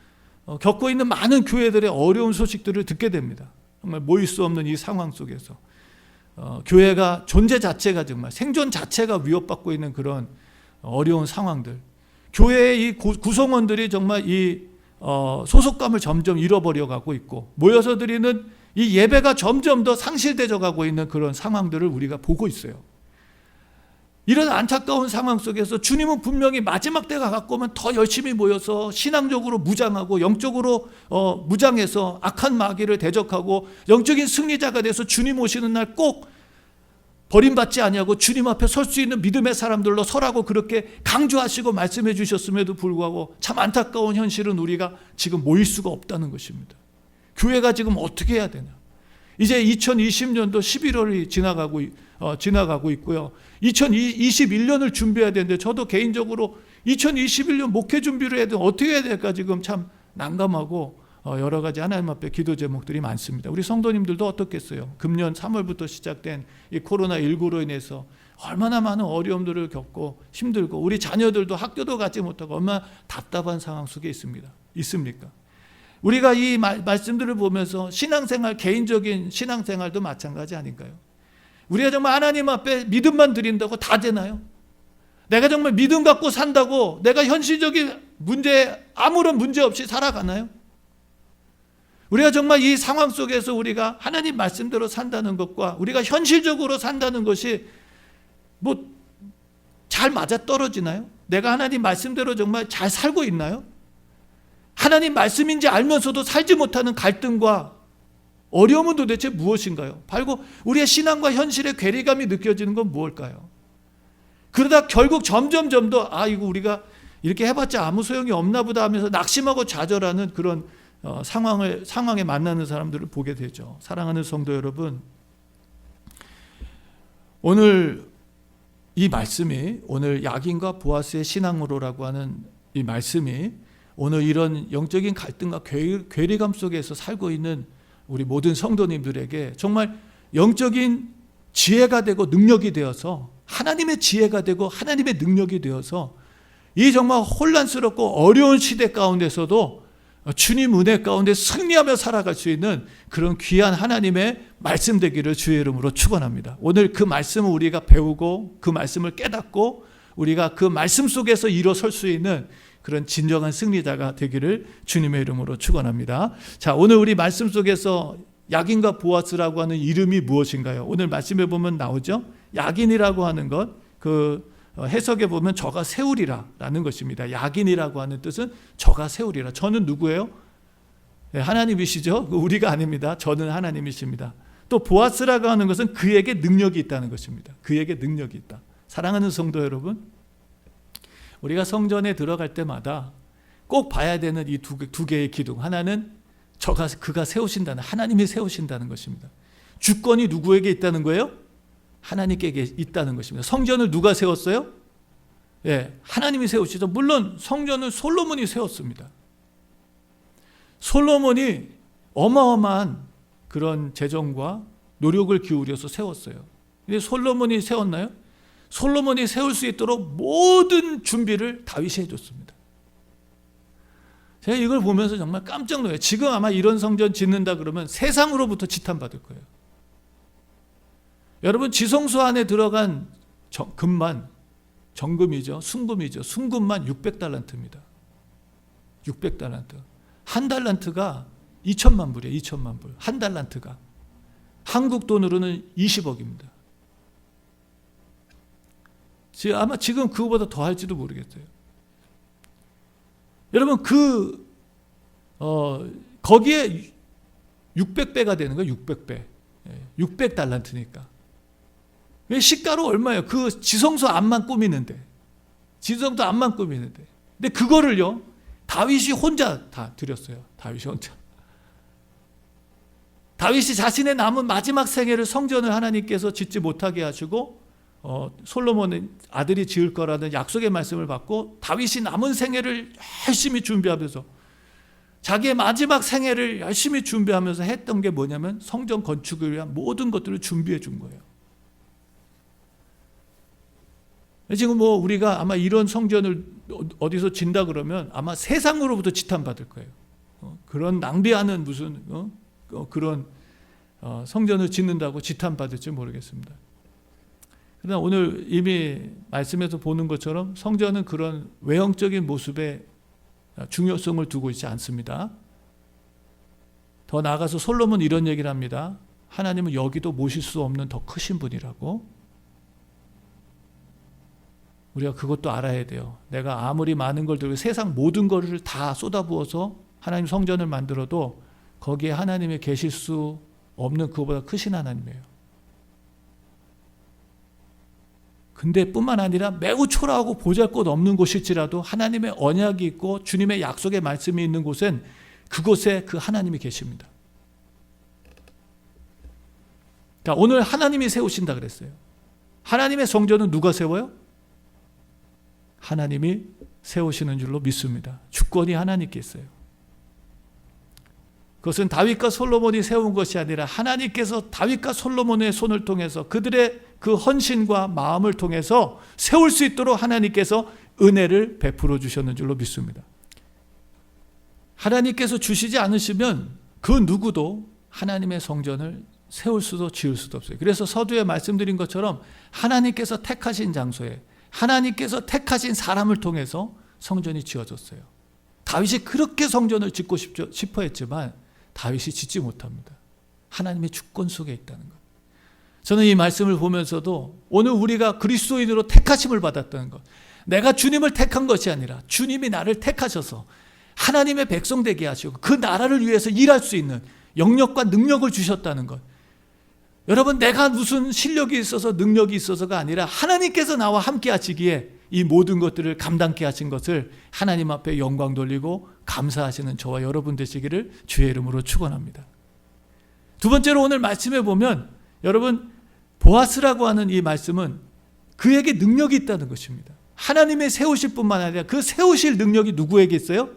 겪고 있는 많은 교회들의 어려운 소식들을 듣게 됩니다. 정말 모일 수 없는 이 상황 속에서 교회가 존재 자체가 정말 생존 자체가 위협받고 있는 그런 어려운 상황들, 교회의 이 구성원들이 정말 이 소속감을 점점 잃어버려 가고 있고 모여서 드리는 이 예배가 점점 더 상실되어 가고 있는 그런 상황들을 우리가 보고 있어요. 이런 안타까운 상황 속에서 주님은 분명히 마지막 때가 갖고 오면 더 열심히 모여서 신앙적으로 무장하고 영적으로 무장해서 악한 마귀를 대적하고 영적인 승리자가 돼서 주님 오시는 날 꼭 버림받지 아니하고 주님 앞에 설 수 있는 믿음의 사람들로 서라고 그렇게 강조하시고 말씀해 주셨음에도 불구하고 참 안타까운 현실은 우리가 지금 모일 수가 없다는 것입니다. 교회가 지금 어떻게 해야 되냐. 이제 2020년도 11월이 지나가고 있고요. 2021년을 준비해야 되는데 저도 개인적으로 2021년 목회 준비를 해야 되는데 어떻게 해야 될까 지금 참 난감하고 여러 가지 하나님 앞에 기도 제목들이 많습니다. 우리 성도님들도 어떻겠어요? 금년 3월부터 시작된 이 코로나19로 인해서 얼마나 많은 어려움들을 겪고 힘들고 우리 자녀들도 학교도 가지 못하고 얼마나 답답한 상황 속에 있습니까? 우리가 이 말씀들을 보면서 신앙생활, 개인적인 신앙생활도 마찬가지 아닌가요? 우리가 정말 하나님 앞에 믿음만 드린다고 다 되나요? 내가 정말 믿음 갖고 산다고 내가 현실적인 아무런 문제 없이 살아가나요? 우리가 정말 이 상황 속에서 우리가 하나님 말씀대로 산다는 것과 우리가 현실적으로 산다는 것이 뭐 잘 맞아떨어지나요? 내가 하나님 말씀대로 정말 잘 살고 있나요? 하나님 말씀인지 알면서도 살지 못하는 갈등과 어려움은 도대체 무엇인가요? 바로 우리의 신앙과 현실의 괴리감이 느껴지는 건 무엇일까요? 그러다 결국 점점 더 이거 우리가 이렇게 해봤자 아무 소용이 없나 보다 하면서 낙심하고 좌절하는 그런 상황에 만나는 사람들을 보게 되죠. 사랑하는 성도 여러분, 오늘 이 말씀이, 오늘 야긴과 보아스의 신앙으로라고 하는 이 말씀이 오늘 이런 영적인 갈등과 괴리감 속에서 살고 있는 우리 모든 성도님들에게 정말 영적인 지혜가 되고 능력이 되어서, 하나님의 지혜가 되고 하나님의 능력이 되어서 이 정말 혼란스럽고 어려운 시대 가운데서도 주님 은혜 가운데 승리하며 살아갈 수 있는 그런 귀한 하나님의 말씀 되기를 주의 이름으로 축원합니다. 오늘 그 말씀을 우리가 배우고 그 말씀을 깨닫고 우리가 그 말씀 속에서 일어설 수 있는 그런 진정한 승리자가 되기를 주님의 이름으로 축원합니다. 자, 오늘 우리 말씀 속에서 야긴과 보아스라고 하는 이름이 무엇인가요? 오늘 말씀에 보면 나오죠. 야긴이라고 하는 것, 그 해석에 보면 저가 세우리라라는 것입니다. 야긴이라고 하는 뜻은 저가 세우리라. 저는 누구예요? 네, 하나님이시죠. 우리가 아닙니다. 저는 하나님이십니다. 또 보아스라고 하는 것은 그에게 능력이 있다는 것입니다. 그에게 능력이 있다. 사랑하는 성도 여러분, 우리가 성전에 들어갈 때마다 꼭 봐야 되는 이 두 개의 기둥. 하나는 그가 세우신다는, 하나님이 세우신다는 것입니다. 주권이 누구에게 있다는 거예요? 하나님께 있다는 것입니다. 성전을 누가 세웠어요? 예, 하나님이 세우시죠. 물론 성전을 솔로몬이 세웠습니다. 솔로몬이 어마어마한 그런 재정과 노력을 기울여서 세웠어요. 근데 솔로몬이 세웠나요? 솔로몬이 세울 수 있도록 모든 준비를 다윗이 해줬습니다. 제가 이걸 보면서 정말 깜짝 놀라요. 지금 아마 이런 성전 짓는다 그러면 세상으로부터 지탄받을 거예요. 여러분, 지성소 안에 들어간 금만, 정금이죠, 순금이죠. 순금만 600달란트입니다. 600달란트. 한 달란트가 2천만 불이에요. 2천만 불. 한 달란트가. 한국 돈으로는 20억입니다. 아마 지금 그거보다 더 할지도 모르겠어요. 여러분, 거기에 600배가 되는 거예요. 600배. 600달란트니까. 왜 시가로 얼마예요? 그 지성소 앞만 꾸미는데. 지성소 앞만 꾸미는데. 근데 그거를요, 다윗이 혼자 다 드렸어요. 다윗이 혼자. 다윗이 자신의 남은 마지막 생애를 성전을 하나님께서 짓지 못하게 하시고 솔로몬의 아들이 지을 거라는 약속의 말씀을 받고 다윗이 남은 생애를 열심히 준비하면서 자기의 마지막 생애를 열심히 준비하면서 했던 게 뭐냐면 성전 건축을 위한 모든 것들을 준비해 준 거예요. 지금 우리가 아마 이런 성전을 어디서 짓는다 그러면 아마 세상으로부터 지탄받을 거예요. 그런 낭비하는 무슨 그런 성전을 짓는다고 지탄받을지 모르겠습니다. 그러나 오늘 이미 말씀에서 보는 것처럼 성전은 그런 외형적인 모습에 중요성을 두고 있지 않습니다. 더 나아가서 솔로몬은 이런 얘기를 합니다. 하나님은 여기도 모실 수 없는 더 크신 분이라고. 우리가 그것도 알아야 돼요. 내가 아무리 많은 걸 들고 세상 모든 것을 다 쏟아부어서 하나님 성전을 만들어도 거기에 하나님이 계실 수 없는 그거보다 크신 하나님이에요. 근데 뿐만 아니라 매우 초라하고 보잘것없는 곳일지라도 하나님의 언약이 있고 주님의 약속의 말씀이 있는 곳엔 그곳에 그 하나님이 계십니다. 자, 오늘 하나님이 세우신다 그랬어요. 하나님의 성전은 누가 세워요? 하나님이 세우시는 줄로 믿습니다. 주권이 하나님께 있어요. 그것은 다윗과 솔로몬이 세운 것이 아니라 하나님께서 다윗과 솔로몬의 손을 통해서 그들의 그 헌신과 마음을 통해서 세울 수 있도록 하나님께서 은혜를 베풀어 주셨는 줄로 믿습니다. 하나님께서 주시지 않으시면 그 누구도 하나님의 성전을 세울 수도 지을 수도 없어요. 그래서 서두에 말씀드린 것처럼 하나님께서 택하신 장소에 하나님께서 택하신 사람을 통해서 성전이 지어졌어요. 다윗이 그렇게 성전을 짓고 싶어 했지만 다윗이 짓지 못합니다. 하나님의 주권 속에 있다는 것. 저는 이 말씀을 보면서도 오늘 우리가 그리스도인으로 택하심을 받았다는 것, 내가 주님을 택한 것이 아니라 주님이 나를 택하셔서 하나님의 백성 되게 하시고 그 나라를 위해서 일할 수 있는 영역과 능력을 주셨다는 것. 여러분, 내가 무슨 실력이 있어서 능력이 있어서가 아니라 하나님께서 나와 함께 하시기에 이 모든 것들을 감당케 하신 것을 하나님 앞에 영광 돌리고 감사하시는 저와 여러분 되시기를 주의 이름으로 축원합니다. 두 번째로 오늘 말씀에 보면 여러분, 보아스라고 하는 이 말씀은 그에게 능력이 있다는 것입니다. 하나님의 세우실 뿐만 아니라 그 세우실 능력이 누구에게 있어요?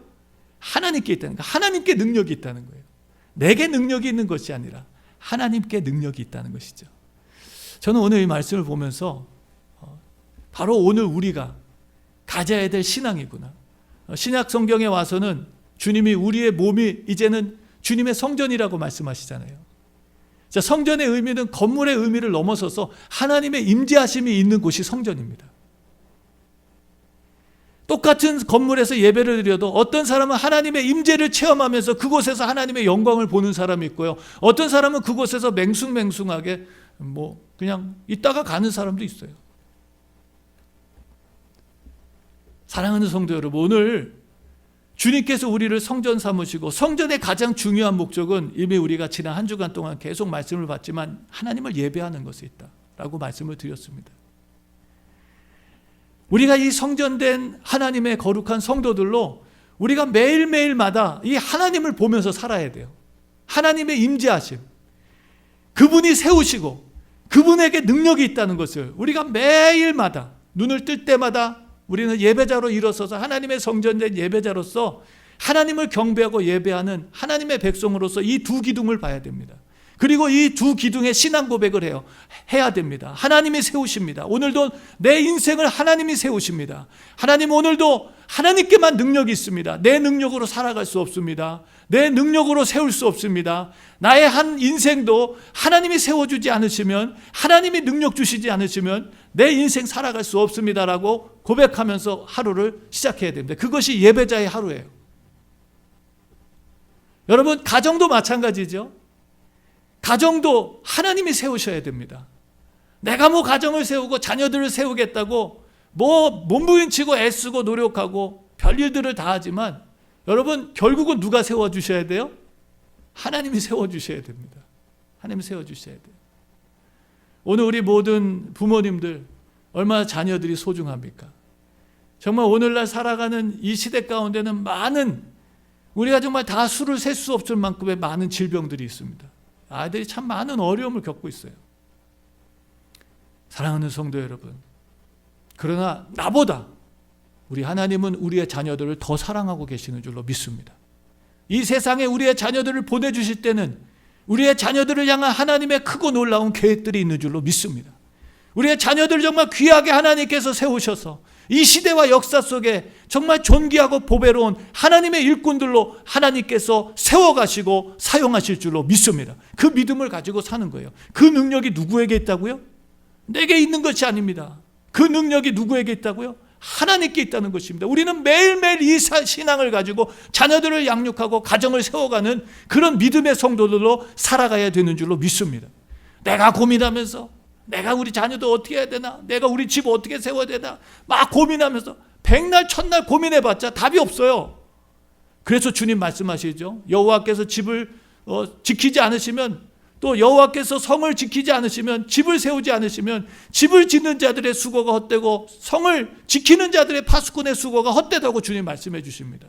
하나님께 있다는 거예요. 하나님께 능력이 있다는 거예요. 내게 능력이 있는 것이 아니라 하나님께 능력이 있다는 것이죠. 저는 오늘 이 말씀을 보면서 바로 오늘 우리가 가져야 될 신앙이구나. 신약 성경에 와서는 주님이 우리의 몸이 이제는 주님의 성전이라고 말씀하시잖아요. 자, 성전의 의미는 건물의 의미를 넘어서서 하나님의 임재하심이 있는 곳이 성전입니다. 똑같은 건물에서 예배를 드려도 어떤 사람은 하나님의 임재를 체험하면서 그곳에서 하나님의 영광을 보는 사람이 있고요. 어떤 사람은 그곳에서 맹숭맹숭하게 그냥 있다가 가는 사람도 있어요. 사랑하는 성도 여러분, 오늘 주님께서 우리를 성전 삼으시고 성전의 가장 중요한 목적은 이미 우리가 지난 한 주간 동안 계속 말씀을 받지만 하나님을 예배하는 것에 있다라고 말씀을 드렸습니다. 우리가 이 성전된 하나님의 거룩한 성도들로 우리가 매일매일마다 이 하나님을 보면서 살아야 돼요. 하나님의 임재하심, 그분이 세우시고 그분에게 능력이 있다는 것을 우리가 매일마다 눈을 뜰 때마다 우리는 예배자로 일어서서 하나님의 성전된 예배자로서 하나님을 경배하고 예배하는 하나님의 백성으로서 이 두 기둥을 봐야 됩니다. 그리고 이 두 기둥의 신앙 고백을 해야 됩니다. 하나님이 세우십니다. 오늘도 내 인생을 하나님이 세우십니다. 하나님, 오늘도 하나님께만 능력이 있습니다. 내 능력으로 살아갈 수 없습니다. 내 능력으로 세울 수 없습니다. 나의 한 인생도 하나님이 세워주지 않으시면, 하나님이 능력 주시지 않으시면 내 인생 살아갈 수 없습니다라고 고백하면서 하루를 시작해야 됩니다. 그것이 예배자의 하루예요. 여러분, 가정도 마찬가지죠. 가정도 하나님이 세우셔야 됩니다. 내가 가정을 세우고 자녀들을 세우겠다고 몸부림치고 애쓰고 노력하고 별일들을 다 하지만 여러분, 결국은 누가 세워주셔야 돼요? 하나님이 세워주셔야 됩니다. 하나님이 세워주셔야 돼요. 오늘 우리 모든 부모님들 얼마나 자녀들이 소중합니까? 정말 오늘날 살아가는 이 시대 가운데는 우리가 정말 다 수를 셀 수 없을 만큼의 많은 질병들이 있습니다. 아이들이 참 많은 어려움을 겪고 있어요. 사랑하는 성도 여러분, 그러나 나보다 우리 하나님은 우리의 자녀들을 더 사랑하고 계시는 줄로 믿습니다. 이 세상에 우리의 자녀들을 보내주실 때는 우리의 자녀들을 향한 하나님의 크고 놀라운 계획들이 있는 줄로 믿습니다. 우리의 자녀들 정말 귀하게 하나님께서 세우셔서 이 시대와 역사 속에 정말 존귀하고 보배로운 하나님의 일꾼들로 하나님께서 세워가시고 사용하실 줄로 믿습니다. 그 믿음을 가지고 사는 거예요. 그 능력이 누구에게 있다고요? 내게 있는 것이 아닙니다. 그 능력이 누구에게 있다고요? 하나님께 있다는 것입니다. 우리는 매일매일 이 신앙을 가지고 자녀들을 양육하고 가정을 세워가는 그런 믿음의 성도들로 살아가야 되는 줄로 믿습니다. 내가 고민하면서 내가 우리 자녀도 어떻게 해야 되나? 내가 우리 집 어떻게 세워야 되나? 막 고민하면서 백날 천날 고민해봤자 답이 없어요. 그래서 주님 말씀하시죠. 여호와께서 집을 지키지 않으시면, 또 여호와께서 성을 지키지 않으시면, 집을 세우지 않으시면 집을 짓는 자들의 수고가 헛되고 성을 지키는 자들의 파수꾼의 수고가 헛되다고 주님 말씀해 주십니다.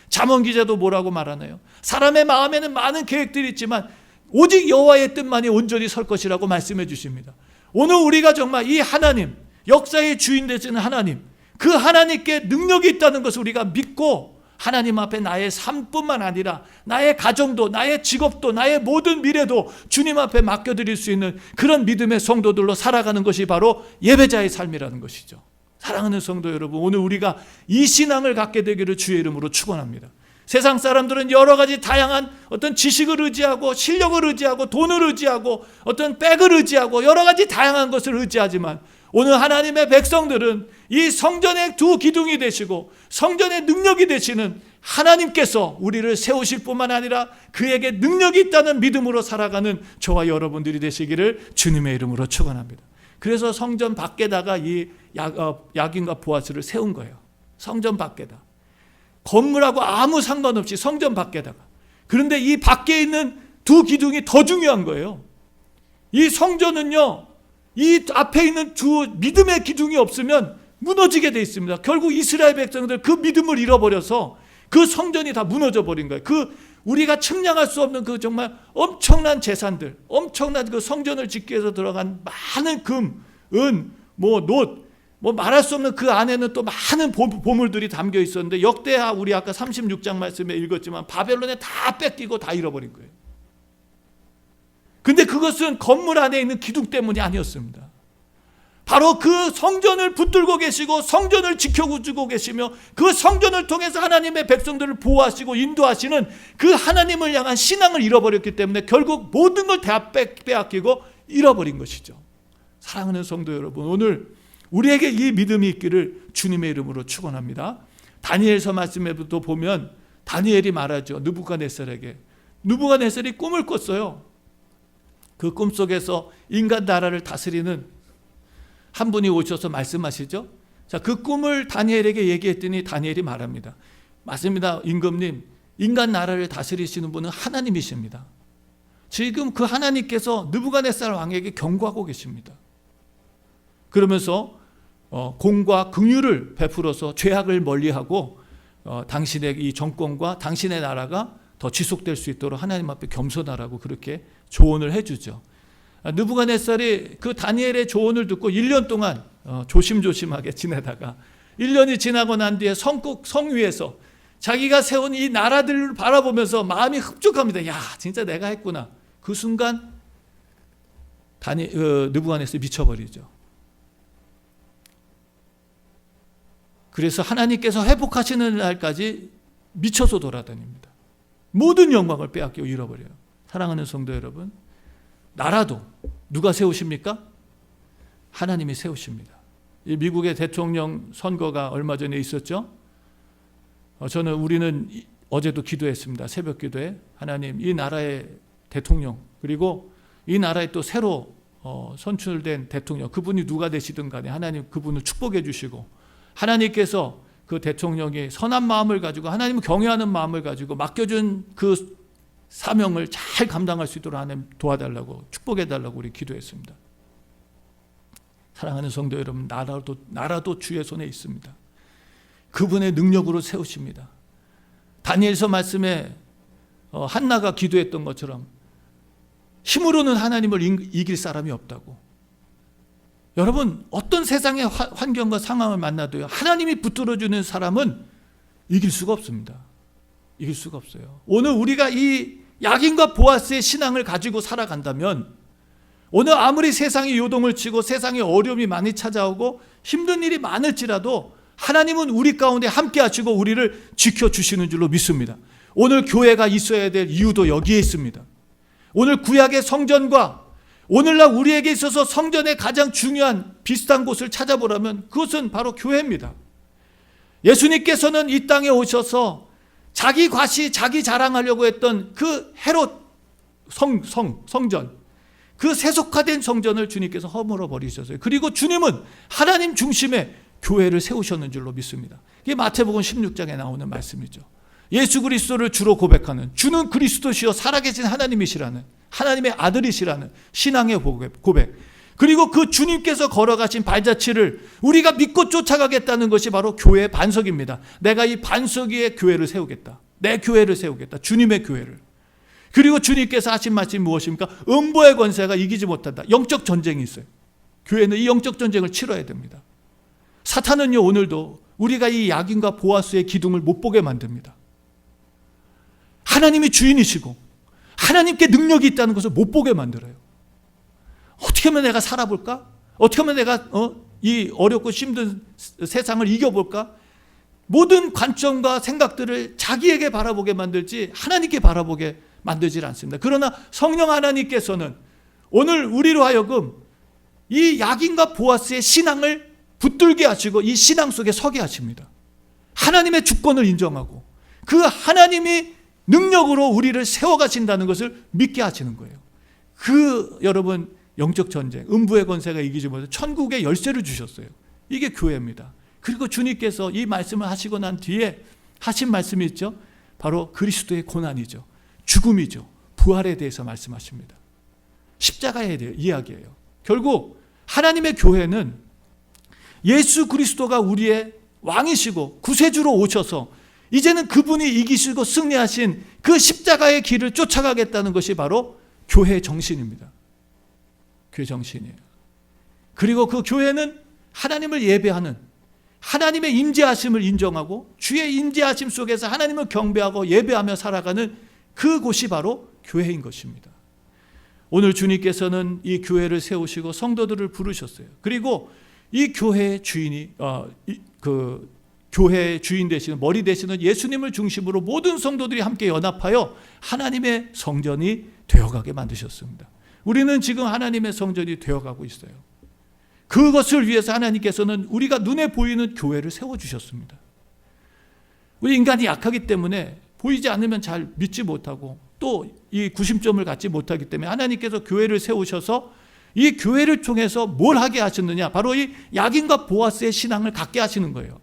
잠언 기자도 뭐라고 말하나요? 사람의 마음에는 많은 계획들이 있지만 오직 여호와의 뜻만이 온전히 설 것이라고 말씀해 주십니다. 오늘 우리가 정말 이 하나님, 역사의 주인 되시는 하나님, 그 하나님께 능력이 있다는 것을 우리가 믿고 하나님 앞에 나의 삶뿐만 아니라 나의 가정도, 나의 직업도, 나의 모든 미래도 주님 앞에 맡겨드릴 수 있는 그런 믿음의 성도들로 살아가는 것이 바로 예배자의 삶이라는 것이죠. 사랑하는 성도 여러분, 오늘 우리가 이 신앙을 갖게 되기를 주의 이름으로 축원합니다. 세상 사람들은 여러 가지 다양한 어떤 지식을 의지하고 실력을 의지하고 돈을 의지하고 어떤 백을 의지하고 여러 가지 다양한 것을 의지하지만 오늘 하나님의 백성들은 이 성전의 두 기둥이 되시고 성전의 능력이 되시는 하나님께서 우리를 세우실 뿐만 아니라 그에게 능력이 있다는 믿음으로 살아가는 저와 여러분들이 되시기를 주님의 이름으로 축원합니다. 그래서 성전 밖에다가 이 야긴과 보아스를 세운 거예요. 성전 밖에다. 건물하고 아무 상관없이 성전 밖에다가. 그런데 이 밖에 있는 두 기둥이 더 중요한 거예요. 이 성전은요, 이 앞에 있는 두 믿음의 기둥이 없으면 무너지게 돼 있습니다. 결국 이스라엘 백성들 그 믿음을 잃어버려서 그 성전이 다 무너져 버린 거예요. 그 우리가 측량할 수 없는 그 정말 엄청난 재산들, 엄청난 그 성전을 짓기 위해서 들어간 많은 금, 은, 놋, 말할 수 없는 그 안에는 또 많은 보물들이 담겨 있었는데, 역대하 우리 아까 36장 말씀에 읽었지만 바벨론에 다 뺏기고 다 잃어버린 거예요. 근데 그것은 건물 안에 있는 기둥 때문이 아니었습니다. 바로 그 성전을 붙들고 계시고 성전을 지켜주고 계시며 그 성전을 통해서 하나님의 백성들을 보호하시고 인도하시는 그 하나님을 향한 신앙을 잃어버렸기 때문에 결국 모든 걸 다 빼앗기고 잃어버린 것이죠. 사랑하는 성도 여러분, 오늘 우리에게 이 믿음이 있기를 주님의 이름으로 축원합니다. 다니엘서 말씀에도 보면 다니엘이 말하죠. 느부갓네살이 꿈을 꿨어요. 그 꿈속에서 인간 나라를 다스리는 한 분이 오셔서 말씀하시죠. 자, 그 꿈을 다니엘에게 얘기했더니 다니엘이 말합니다. 맞습니다, 임금님. 인간 나라를 다스리시는 분은 하나님이십니다. 지금 그 하나님께서 느부갓네살 왕에게 경고하고 계십니다. 그러면서 공과 긍휼을 베풀어서 죄악을 멀리하고 당신의 이 정권과 당신의 나라가 더 지속될 수 있도록 하나님 앞에 겸손하라고 그렇게 조언을 해주죠. 느부갓네살이 그 다니엘의 조언을 듣고 1년 동안 조심조심하게 지내다가 1년이 지나고 난 뒤에 성 위에서 자기가 세운 이 나라들을 바라보면서 마음이 흡족합니다. 야, 진짜 내가 했구나. 그 순간 느부갓네살이 미쳐버리죠. 그래서 하나님께서 회복하시는 날까지 미쳐서 돌아다닙니다. 모든 영광을 빼앗기고 잃어버려요. 사랑하는 성도 여러분, 나라도 누가 세우십니까? 하나님이 세우십니다. 이 미국의 대통령 선거가 얼마 전에 있었죠. 우리는 어제도 기도했습니다. 새벽 기도에 하나님, 이 나라의 대통령, 그리고 이 나라에 또 새로 선출된 대통령, 그분이 누가 되시든 간에 하나님 그분을 축복해 주시고, 하나님께서 그 대통령이 선한 마음을 가지고 하나님을 경외하는 마음을 가지고 맡겨준 그 사명을 잘 감당할 수 있도록 하나님 도와달라고, 축복해달라고 우리 기도했습니다. 사랑하는 성도 여러분, 나라도 주의 손에 있습니다. 그분의 능력으로 세우십니다. 다니엘서 말씀에 한나가 기도했던 것처럼 힘으로는 하나님을 이길 사람이 없다고. 여러분, 어떤 세상의 환경과 상황을 만나도요, 하나님이 붙들어주는 사람은 이길 수가 없습니다. 이길 수가 없어요. 오늘 우리가 이 야긴과 보아스의 신앙을 가지고 살아간다면, 오늘 아무리 세상이 요동을 치고 세상에 어려움이 많이 찾아오고 힘든 일이 많을지라도 하나님은 우리 가운데 함께 하시고 우리를 지켜주시는 줄로 믿습니다. 오늘 교회가 있어야 될 이유도 여기에 있습니다. 오늘 구약의 성전과 오늘날 우리에게 있어서 성전의 가장 중요한 비슷한 곳을 찾아보라면 그것은 바로 교회입니다. 예수님께서는 이 땅에 오셔서 자기 과시, 자기 자랑하려고 했던 그 헤롯 성전, 그 세속화된 성전을 주님께서 허물어 버리셨어요. 그리고 주님은 하나님 중심의 교회를 세우셨는 줄로 믿습니다. 이게 마태복음 16장에 나오는 말씀이죠. 예수 그리스도를 주로 고백하는, 주는 그리스도시요 살아계신 하나님이시라는, 하나님의 아들이시라는 신앙의 고백, 그리고 그 주님께서 걸어가신 발자취를 우리가 믿고 쫓아가겠다는 것이 바로 교회의 반석입니다. 내가 이 반석 위에 교회를 세우겠다. 내 교회를 세우겠다. 주님의 교회를. 그리고 주님께서 하신 말씀이 무엇입니까? 음보의 권세가 이기지 못한다. 영적 전쟁이 있어요. 교회는 이 영적 전쟁을 치러야 됩니다. 사탄은요, 오늘도 우리가 이 야긴과 보아스의 기둥을 못 보게 만듭니다. 하나님이 주인이시고 하나님께 능력이 있다는 것을 못 보게 만들어요. 어떻게 하면 내가 살아볼까? 어떻게 하면 내가 이 어렵고 힘든 세상을 이겨볼까? 모든 관점과 생각들을 자기에게 바라보게 만들지 하나님께 바라보게 만들지 않습니다. 그러나 성령 하나님께서는 오늘 우리로 하여금 이 야긴과 보아스의 신앙을 붙들게 하시고 이 신앙 속에 서게 하십니다. 하나님의 주권을 인정하고 그 하나님이 능력으로 우리를 세워가신다는 것을 믿게 하시는 거예요. 여러분, 영적 전쟁, 음부의 권세가 이기지 못해 천국의 열쇠를 주셨어요. 이게 교회입니다. 그리고 주님께서 이 말씀을 하시고 난 뒤에 하신 말씀이 있죠. 바로 그리스도의 고난이죠. 죽음이죠. 부활에 대해서 말씀하십니다. 십자가에 대해 이야기예요. 결국 하나님의 교회는 예수 그리스도가 우리의 왕이시고 구세주로 오셔서 이제는 그분이 이기시고 승리하신 그 십자가의 길을 쫓아가겠다는 것이 바로 교회의 정신입니다. 교회 정신이에요. 그리고 그 교회는 하나님을 예배하는, 하나님의 임재하심을 인정하고 주의 임재하심 속에서 하나님을 경배하고 예배하며 살아가는 그곳이 바로 교회인 것입니다. 오늘 주님께서는 이 교회를 세우시고 성도들을 부르셨어요. 그리고 이 교회의 주인이 교회의 주인 되시는, 머리 되시는 예수님을 중심으로 모든 성도들이 함께 연합하여 하나님의 성전이 되어가게 만드셨습니다. 우리는 지금 하나님의 성전이 되어가고 있어요. 그것을 위해서 하나님께서는 우리가 눈에 보이는 교회를 세워주셨습니다. 우리 인간이 약하기 때문에 보이지 않으면 잘 믿지 못하고 또 이 구심점을 갖지 못하기 때문에 하나님께서 교회를 세우셔서 이 교회를 통해서 뭘 하게 하셨느냐, 바로 이 야긴과 보아스의 신앙을 갖게 하시는 거예요.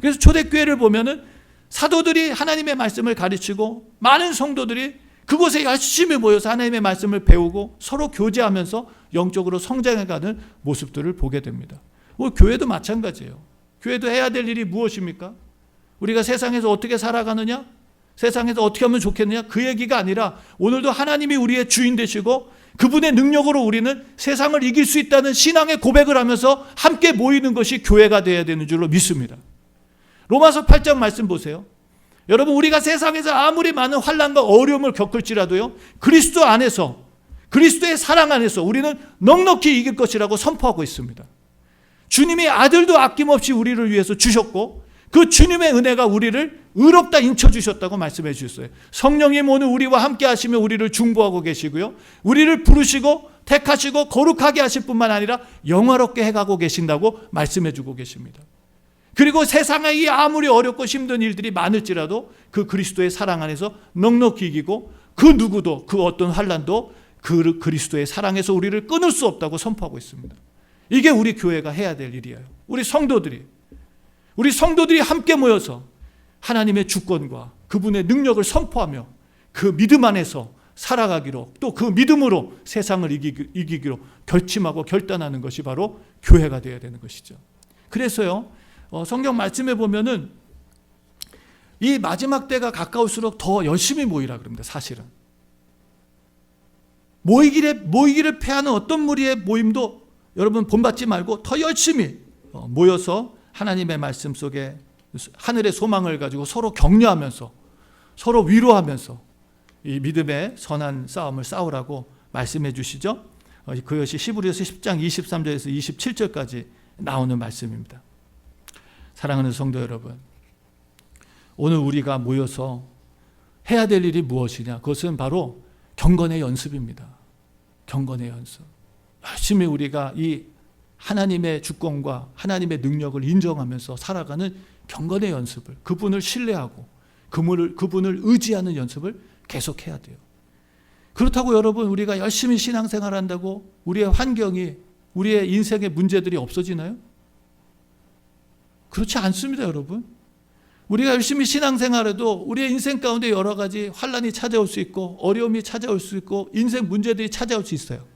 그래서 초대교회를 보면은 사도들이 하나님의 말씀을 가르치고 많은 성도들이 그곳에 열심히 모여서 하나님의 말씀을 배우고 서로 교제하면서 영적으로 성장해가는 모습들을 보게 됩니다. 교회도 마찬가지예요. 교회도 해야 될 일이 무엇입니까? 우리가 세상에서 어떻게 살아가느냐? 세상에서 어떻게 하면 좋겠느냐? 그 얘기가 아니라 오늘도 하나님이 우리의 주인 되시고 그분의 능력으로 우리는 세상을 이길 수 있다는 신앙의 고백을 하면서 함께 모이는 것이 교회가 되어야 되는 줄로 믿습니다. 로마서 8장 말씀 보세요. 여러분, 우리가 세상에서 아무리 많은 환난과 어려움을 겪을지라도요, 그리스도 안에서, 그리스도의 사랑 안에서 우리는 넉넉히 이길 것이라고 선포하고 있습니다. 주님이 아들도 아낌없이 우리를 위해서 주셨고 그 주님의 은혜가 우리를 의롭다 인쳐주셨다고 말씀해 주셨어요. 성령님 오늘 우리와 함께 하시며 우리를 중보하고 계시고요, 우리를 부르시고 택하시고 거룩하게 하실 뿐만 아니라 영화롭게 해가고 계신다고 말씀해 주고 계십니다. 그리고 세상에 이 아무리 어렵고 힘든 일들이 많을지라도 그 그리스도의 사랑 안에서 넉넉히 이기고 그 누구도 그 어떤 환난도 그 그리스도의 사랑에서 우리를 끊을 수 없다고 선포하고 있습니다. 이게 우리 교회가 해야 될 일이에요. 우리 성도들이 함께 모여서 하나님의 주권과 그분의 능력을 선포하며 그 믿음 안에서 살아가기로, 또 그 믿음으로 세상을 이기기로 결심하고 결단하는 것이 바로 교회가 되어야 되는 것이죠. 그래서요, 성경 말씀에 보면은 이 마지막 때가 가까울수록 더 열심히 모이라 그럽니다. 사실은 모이기를 패하는 어떤 무리의 모임도 여러분 본받지 말고 더 열심히 모여서 하나님의 말씀 속에 하늘의 소망을 가지고 서로 격려하면서 서로 위로하면서 이 믿음의 선한 싸움을 싸우라고 말씀해 주시죠. 그것이 히브리서 10장 23절에서 27절까지 나오는 말씀입니다. 사랑하는 성도 여러분, 오늘 우리가 모여서 해야 될 일이 무엇이냐? 그것은 바로 경건의 연습입니다. 경건의 연습. 열심히 우리가 이 하나님의 주권과 하나님의 능력을 인정하면서 살아가는 경건의 연습을, 그분을 신뢰하고 그분을 의지하는 연습을 계속해야 돼요. 그렇다고 여러분, 우리가 열심히 신앙생활한다고 우리의 환경이, 우리의 인생의 문제들이 없어지나요? 그렇지 않습니다, 여러분. 우리가 열심히 신앙생활해도 우리의 인생 가운데 여러 가지 환난이 찾아올 수 있고 어려움이 찾아올 수 있고 인생 문제들이 찾아올 수 있어요.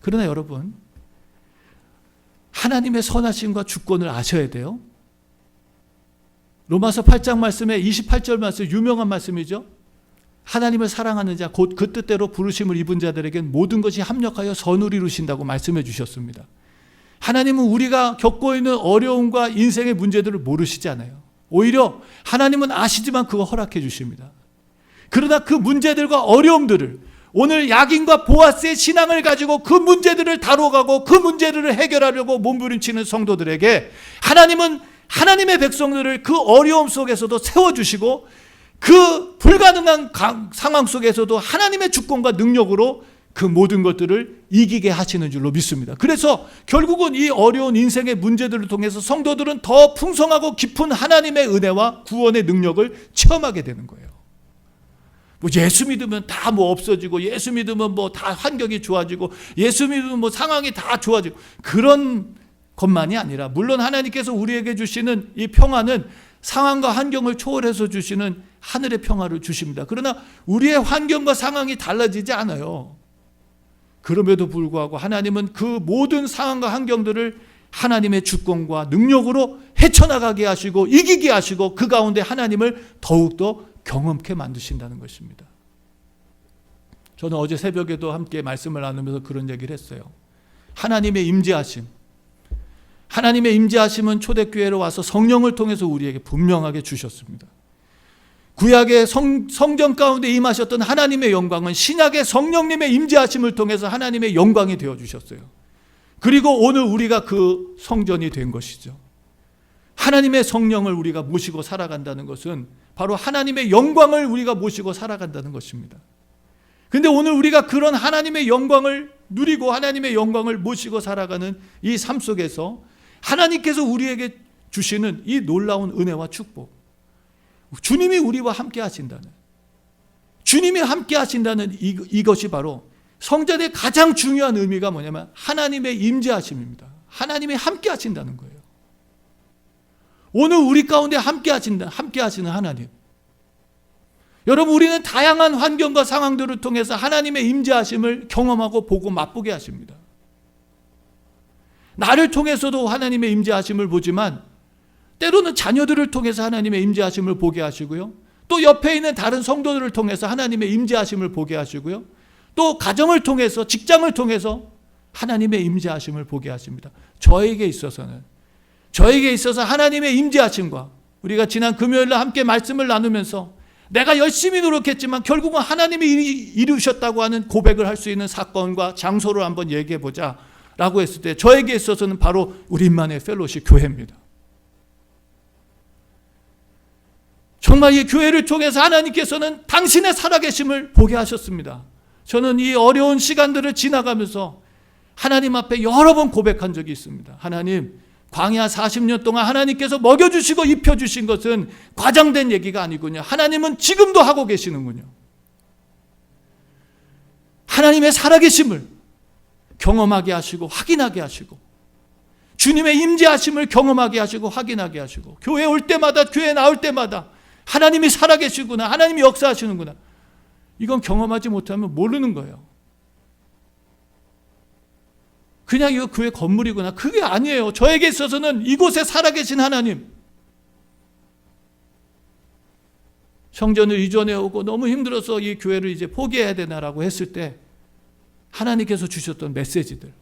그러나 여러분, 하나님의 선하심과 주권을 아셔야 돼요. 로마서 8장 말씀에 28절 말씀, 유명한 말씀이죠. 하나님을 사랑하는 자, 곧 그 뜻대로 부르심을 입은 자들에겐 모든 것이 합력하여 선을 이루신다고 말씀해 주셨습니다. 하나님은 우리가 겪고 있는 어려움과 인생의 문제들을 모르시지 않아요. 오히려 하나님은 아시지만 그거 허락해 주십니다. 그러나 그 문제들과 어려움들을 오늘 야긴과 보아스의 신앙을 가지고 그 문제들을 다뤄가고 그 문제들을 해결하려고 몸부림치는 성도들에게 하나님은 하나님의 백성들을 그 어려움 속에서도 세워주시고 그 불가능한 상황 속에서도 하나님의 주권과 능력으로 그 모든 것들을 이기게 하시는 줄로 믿습니다. 그래서 결국은 이 어려운 인생의 문제들을 통해서 성도들은 더 풍성하고 깊은 하나님의 은혜와 구원의 능력을 체험하게 되는 거예요. 뭐 예수 믿으면 다 뭐 없어지고, 예수 믿으면 뭐 다 환경이 좋아지고, 예수 믿으면 뭐 상황이 다 좋아지고, 그런 것만이 아니라, 물론 하나님께서 우리에게 주시는 이 평화는 상황과 환경을 초월해서 주시는 하늘의 평화를 주십니다. 그러나 우리의 환경과 상황이 달라지지 않아요. 그럼에도 불구하고 하나님은 그 모든 상황과 환경들을 하나님의 주권과 능력으로 헤쳐나가게 하시고 이기게 하시고 그 가운데 하나님을 더욱더 경험케 만드신다는 것입니다. 저는 어제 새벽에도 함께 말씀을 나누면서 그런 얘기를 했어요. 하나님의 임재하심. 하나님의 임재하심은 초대교회로 와서 성령을 통해서 우리에게 분명하게 주셨습니다. 구약의 성전 가운데 임하셨던 하나님의 영광은 신약의 성령님의 임재하심을 통해서 하나님의 영광이 되어주셨어요. 그리고 오늘 우리가 그 성전이 된 것이죠. 하나님의 성령을 우리가 모시고 살아간다는 것은 바로 하나님의 영광을 우리가 모시고 살아간다는 것입니다. 그런데 오늘 우리가 그런 하나님의 영광을 누리고 하나님의 영광을 모시고 살아가는 이 삶 속에서 하나님께서 우리에게 주시는 이 놀라운 은혜와 축복, 주님이 우리와 함께 하신다는, 주님이 함께 하신다는 이것이 바로 성전의 가장 중요한 의미가 뭐냐면 하나님의 임재하심입니다. 하나님이 함께 하신다는 거예요. 오늘 우리 가운데 함께 하시는 하나님. 여러분, 우리는 다양한 환경과 상황들을 통해서 하나님의 임재하심을 경험하고 보고 맛보게 하십니다. 나를 통해서도 하나님의 임재하심을 보지만 때로는 자녀들을 통해서 하나님의 임재하심을 보게 하시고요. 또 옆에 있는 다른 성도들을 통해서 하나님의 임재하심을 보게 하시고요. 또 가정을 통해서, 직장을 통해서 하나님의 임재하심을 보게 하십니다. 저에게 있어서 하나님의 임재하심과 우리가 지난 금요일날 함께 말씀을 나누면서 내가 열심히 노력했지만 결국은 하나님이 이루셨다고 하는 고백을 할 수 있는 사건과 장소를 한번 얘기해 보자 라고 했을 때 저에게 있어서는 바로 우리만의 펠로십 교회입니다. 정말 이 교회를 통해서 하나님께서는 당신의 살아계심을 보게 하셨습니다. 저는 이 어려운 시간들을 지나가면서 하나님 앞에 여러 번 고백한 적이 있습니다. 하나님, 광야 40년 동안 하나님께서 먹여주시고 입혀주신 것은 과장된 얘기가 아니군요. 하나님은 지금도 하고 계시는군요. 하나님의 살아계심을 경험하게 하시고 확인하게 하시고 주님의 임재하심을 경험하게 하시고 확인하게 하시고 교회 올 때마다, 교회 나올 때마다 하나님이 살아계시구나, 하나님이 역사하시는구나, 이건 경험하지 못하면 모르는 거예요. 그냥 이거 교회 건물이구나, 그게 아니에요. 저에게 있어서는 이곳에 살아계신 하나님, 성전을 이전해 오고 너무 힘들어서 이 교회를 이제 포기해야 되나라고 했을 때 하나님께서 주셨던 메시지들,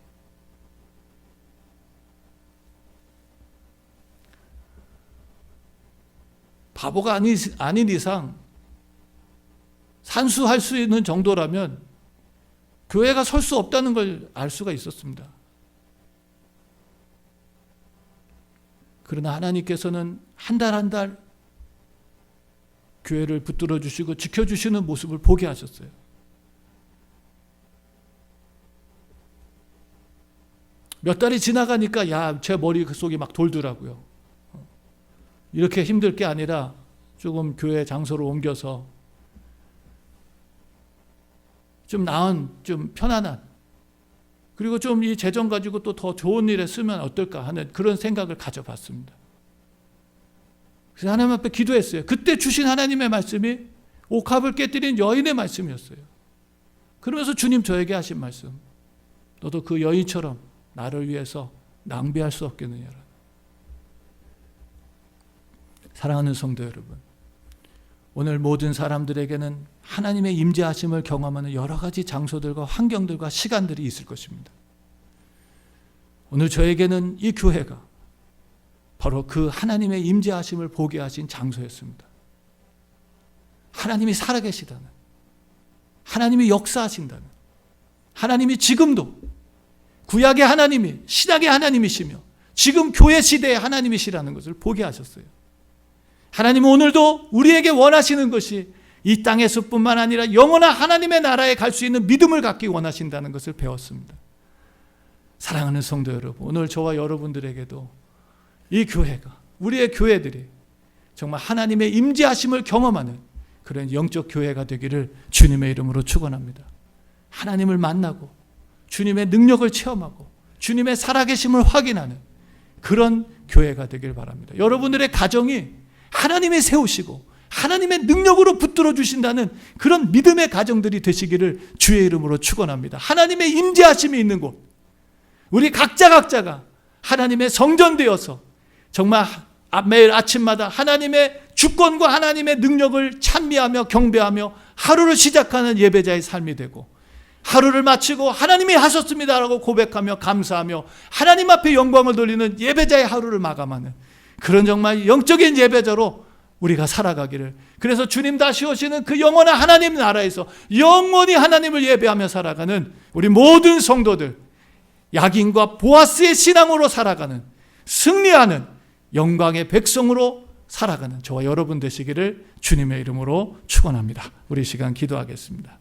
바보가 아닌 이상 산수할 수 있는 정도라면 교회가 설 수 없다는 걸 알 수가 있었습니다. 그러나 하나님께서는 한 달 한 달 교회를 붙들어 주시고 지켜주시는 모습을 보게 하셨어요. 몇 달이 지나가니까 제 머릿속이 막 돌더라고요. 이렇게 힘들 게 아니라 조금 교회 장소를 옮겨서 좀 나은, 좀 편안한, 그리고 좀 이 재정 가지고 또 더 좋은 일에 쓰면 어떨까 하는 그런 생각을 가져봤습니다. 그래서 하나님 앞에 기도했어요. 그때 주신 하나님의 말씀이 옥합을 깨뜨린 여인의 말씀이었어요. 그러면서 주님 저에게 하신 말씀, 너도 그 여인처럼 나를 위해서 낭비할 수 없겠느냐라. 사랑하는 성도 여러분, 오늘 모든 사람들에게는 하나님의 임재하심을 경험하는 여러 가지 장소들과 환경들과 시간들이 있을 것입니다. 오늘 저에게는 이 교회가 바로 그 하나님의 임재하심을 보게 하신 장소였습니다. 하나님이 살아계시다는, 하나님이 역사하신다는, 하나님이 지금도 구약의 하나님이 신약의 하나님이시며 지금 교회 시대의 하나님이시라는 것을 보게 하셨어요. 하나님은 오늘도 우리에게 원하시는 것이 이 땅에서뿐만 아니라 영원한 하나님의 나라에 갈 수 있는 믿음을 갖기 원하신다는 것을 배웠습니다. 사랑하는 성도 여러분, 오늘 저와 여러분들에게도 이 교회가, 우리의 교회들이 정말 하나님의 임재하심을 경험하는 그런 영적 교회가 되기를 주님의 이름으로 축원합니다. 하나님을 만나고 주님의 능력을 체험하고 주님의 살아계심을 확인하는 그런 교회가 되길 바랍니다. 여러분들의 가정이 하나님이 세우시고 하나님의 능력으로 붙들어 주신다는 그런 믿음의 가정들이 되시기를 주의 이름으로 축원합니다. 하나님의 임재하심이 있는 곳, 우리 각자가 하나님의 성전되어서 정말 매일 아침마다 하나님의 주권과 하나님의 능력을 찬미하며 경배하며 하루를 시작하는 예배자의 삶이 되고, 하루를 마치고 하나님이 하셨습니다라고 고백하며 감사하며 하나님 앞에 영광을 돌리는 예배자의 하루를 마감하는 그런 정말 영적인 예배자로 우리가 살아가기를, 그래서 주님 다시 오시는 그 영원한 하나님 나라에서 영원히 하나님을 예배하며 살아가는 우리 모든 성도들, 야긴과 보아스의 신앙으로 살아가는, 승리하는 영광의 백성으로 살아가는 저와 여러분 되시기를 주님의 이름으로 축원합니다. 우리 시간 기도하겠습니다.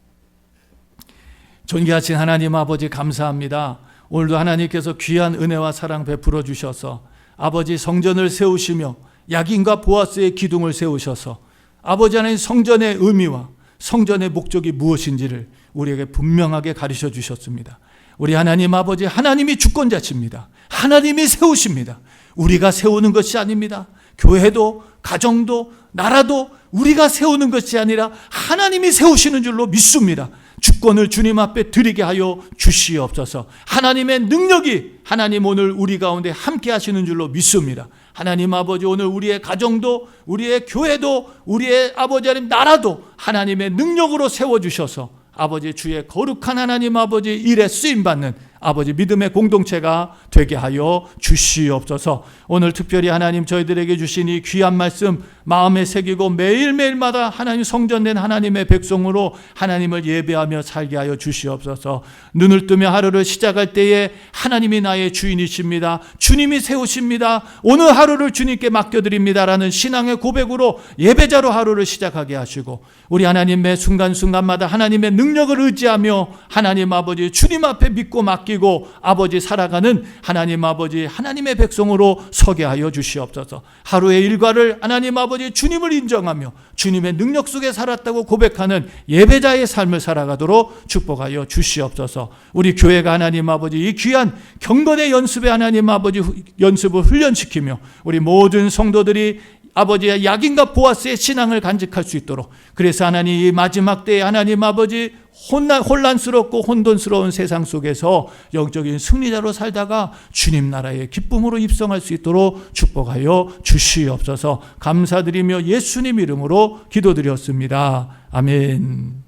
존귀하신 하나님 아버지, 감사합니다. 오늘도 하나님께서 귀한 은혜와 사랑 베풀어 주셔서 아버지 성전을 세우시며 야긴과 보아스의 기둥을 세우셔서 아버지 하나님 성전의 의미와 성전의 목적이 무엇인지를 우리에게 분명하게 가르쳐 주셨습니다. 우리 하나님 아버지, 하나님이 주권자십니다. 하나님이 세우십니다. 우리가 세우는 것이 아닙니다. 교회도 가정도 나라도 우리가 세우는 것이 아니라 하나님이 세우시는 줄로 믿습니다. 주권을 주님 앞에 드리게 하여 주시옵소서. 하나님의 능력이 하나님 오늘 우리 가운데 함께 하시는 줄로 믿습니다. 하나님 아버지, 오늘 우리의 가정도 우리의 교회도 우리의 아버지 하나님 나라도 하나님의 능력으로 세워주셔서 아버지 주의 거룩한 하나님 아버지 일에 쓰임받는 아버지 믿음의 공동체가 되게 하여 주시옵소서. 오늘 특별히 하나님 저희들에게 주신 이 귀한 말씀 마음에 새기고 매일매일마다 하나님 성전된 하나님의 백성으로 하나님을 예배하며 살게 하여 주시옵소서. 눈을 뜨며 하루를 시작할 때에 하나님이 나의 주인이십니다. 주님이 세우십니다. 오늘 하루를 주님께 맡겨드립니다라는 신앙의 고백으로 예배자로 하루를 시작하게 하시고, 우리 하나님 매 순간순간마다 하나님의 능력을 의지하며 하나님 아버지 주님 앞에 믿고 맡기고 아버지 살아가는 하나님 아버지 하나님의 백성으로 서게 하여 주시옵소서. 하루의 일과를 하나님 아버지 주님을 인정하며 주님의 능력 속에 살았다고 고백하는 예배자의 삶을 살아가도록 축복하여 주시옵소서. 우리 교회가 하나님 아버지 이 귀한 경건의 연습에 하나님 아버지 연습을 훈련시키며 우리 모든 성도들이 아버지의 야긴과 보아스의 신앙을 간직할 수 있도록, 그래서 하나님 이 마지막 때에 하나님 아버지 혼란스럽고 혼돈스러운 세상 속에서 영적인 승리자로 살다가 주님 나라의 기쁨으로 입성할 수 있도록 축복하여 주시옵소서. 감사드리며 예수님 이름으로 기도드렸습니다. 아멘.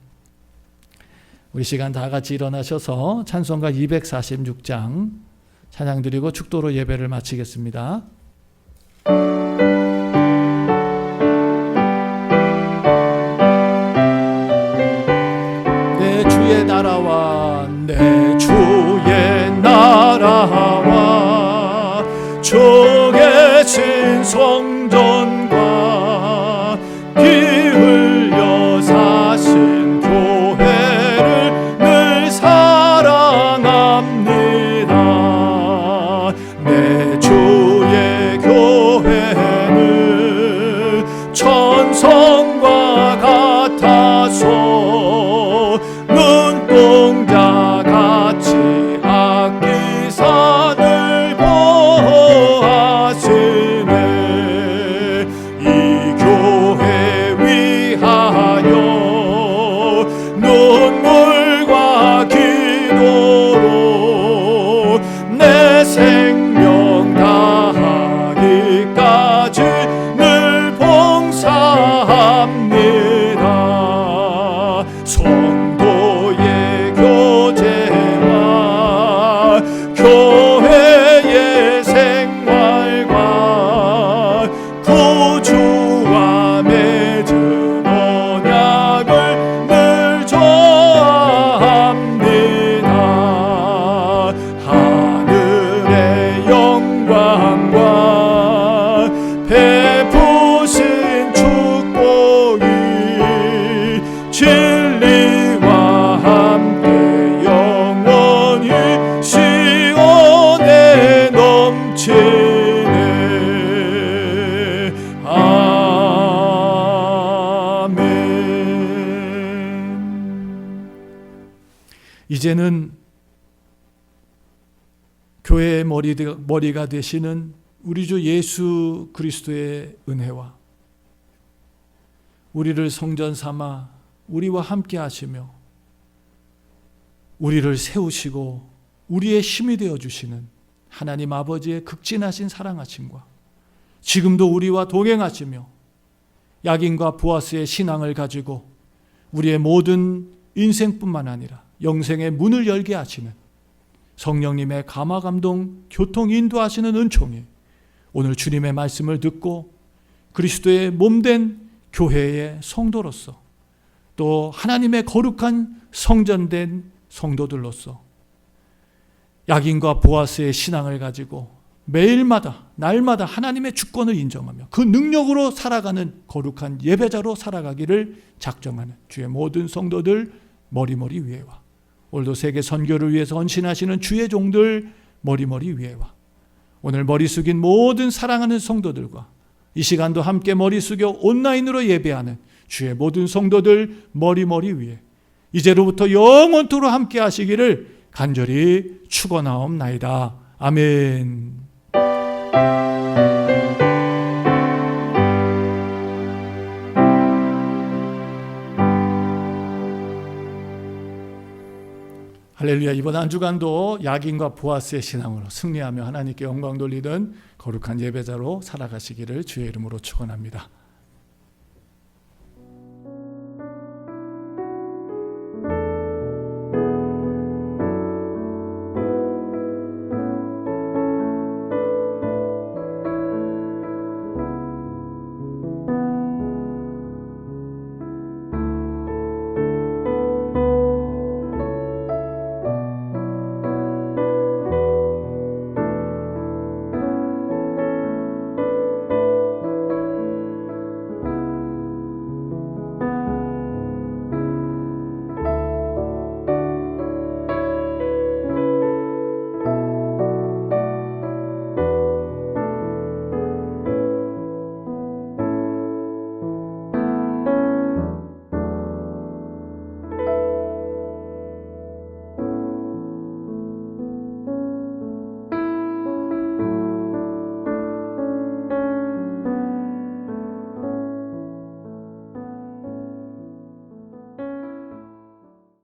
우리 시간 다 같이 일어나셔서 찬송가 246장 찬양드리고 축도로 예배를 마치겠습니다. 나라와 내 주의 나라와 주계신 성전과 피 흘려 사신 교회를 늘 사랑합니다. 내 주의 교회는 천성과 같아서 눈동자 같이 아끼사 늘 보호하시네. 이 교회 위하여 눈물과 기도로 내 생명 다하기까지 늘 봉사합니다. 성도의 교제와 교회의 생활과 구주와 맺은 언약을 늘 좋아합니다. 하늘의 영광과 베푸신 축복이 진리와 함께 영원히 시온에 넘치네. 아멘. 이제는 교회의 머리가 되시는 우리 주 예수 그리스도의 은혜와 우리를 성전 삼아 우리와 함께 하시며 우리를 세우시고 우리의 힘이 되어 주시는 하나님 아버지의 극진하신 사랑하심과 지금도 우리와 동행하시며 야긴과 보아스의 신앙을 가지고 우리의 모든 인생뿐만 아니라 영생의 문을 열게 하시는 성령님의 감화감동 교통 인도하시는 은총이 오늘 주님의 말씀을 듣고 그리스도의 몸된 교회의 성도로서 또 하나님의 거룩한 성전된 성도들로서 야긴과 보아스의 신앙을 가지고 매일마다 날마다 하나님의 주권을 인정하며 그 능력으로 살아가는 거룩한 예배자로 살아가기를 작정하는 주의 모든 성도들 머리머리 위에와 오늘도 세계 선교를 위해서 헌신하시는 주의 종들 머리머리 위에와 오늘 머리 숙인 모든 사랑하는 성도들과 이 시간도 함께 머리 숙여 온라인으로 예배하는 주의 모든 성도들 머리머리 위에 이제로부터 영원토록 함께 하시기를 간절히 축원하옵나이다. 아멘. 할렐루야. 이번 한 주간도 야긴과 보아스의 신앙으로 승리하며 하나님께 영광 돌리던 거룩한 예배자로 살아가시기를 주의 이름으로 축원합니다.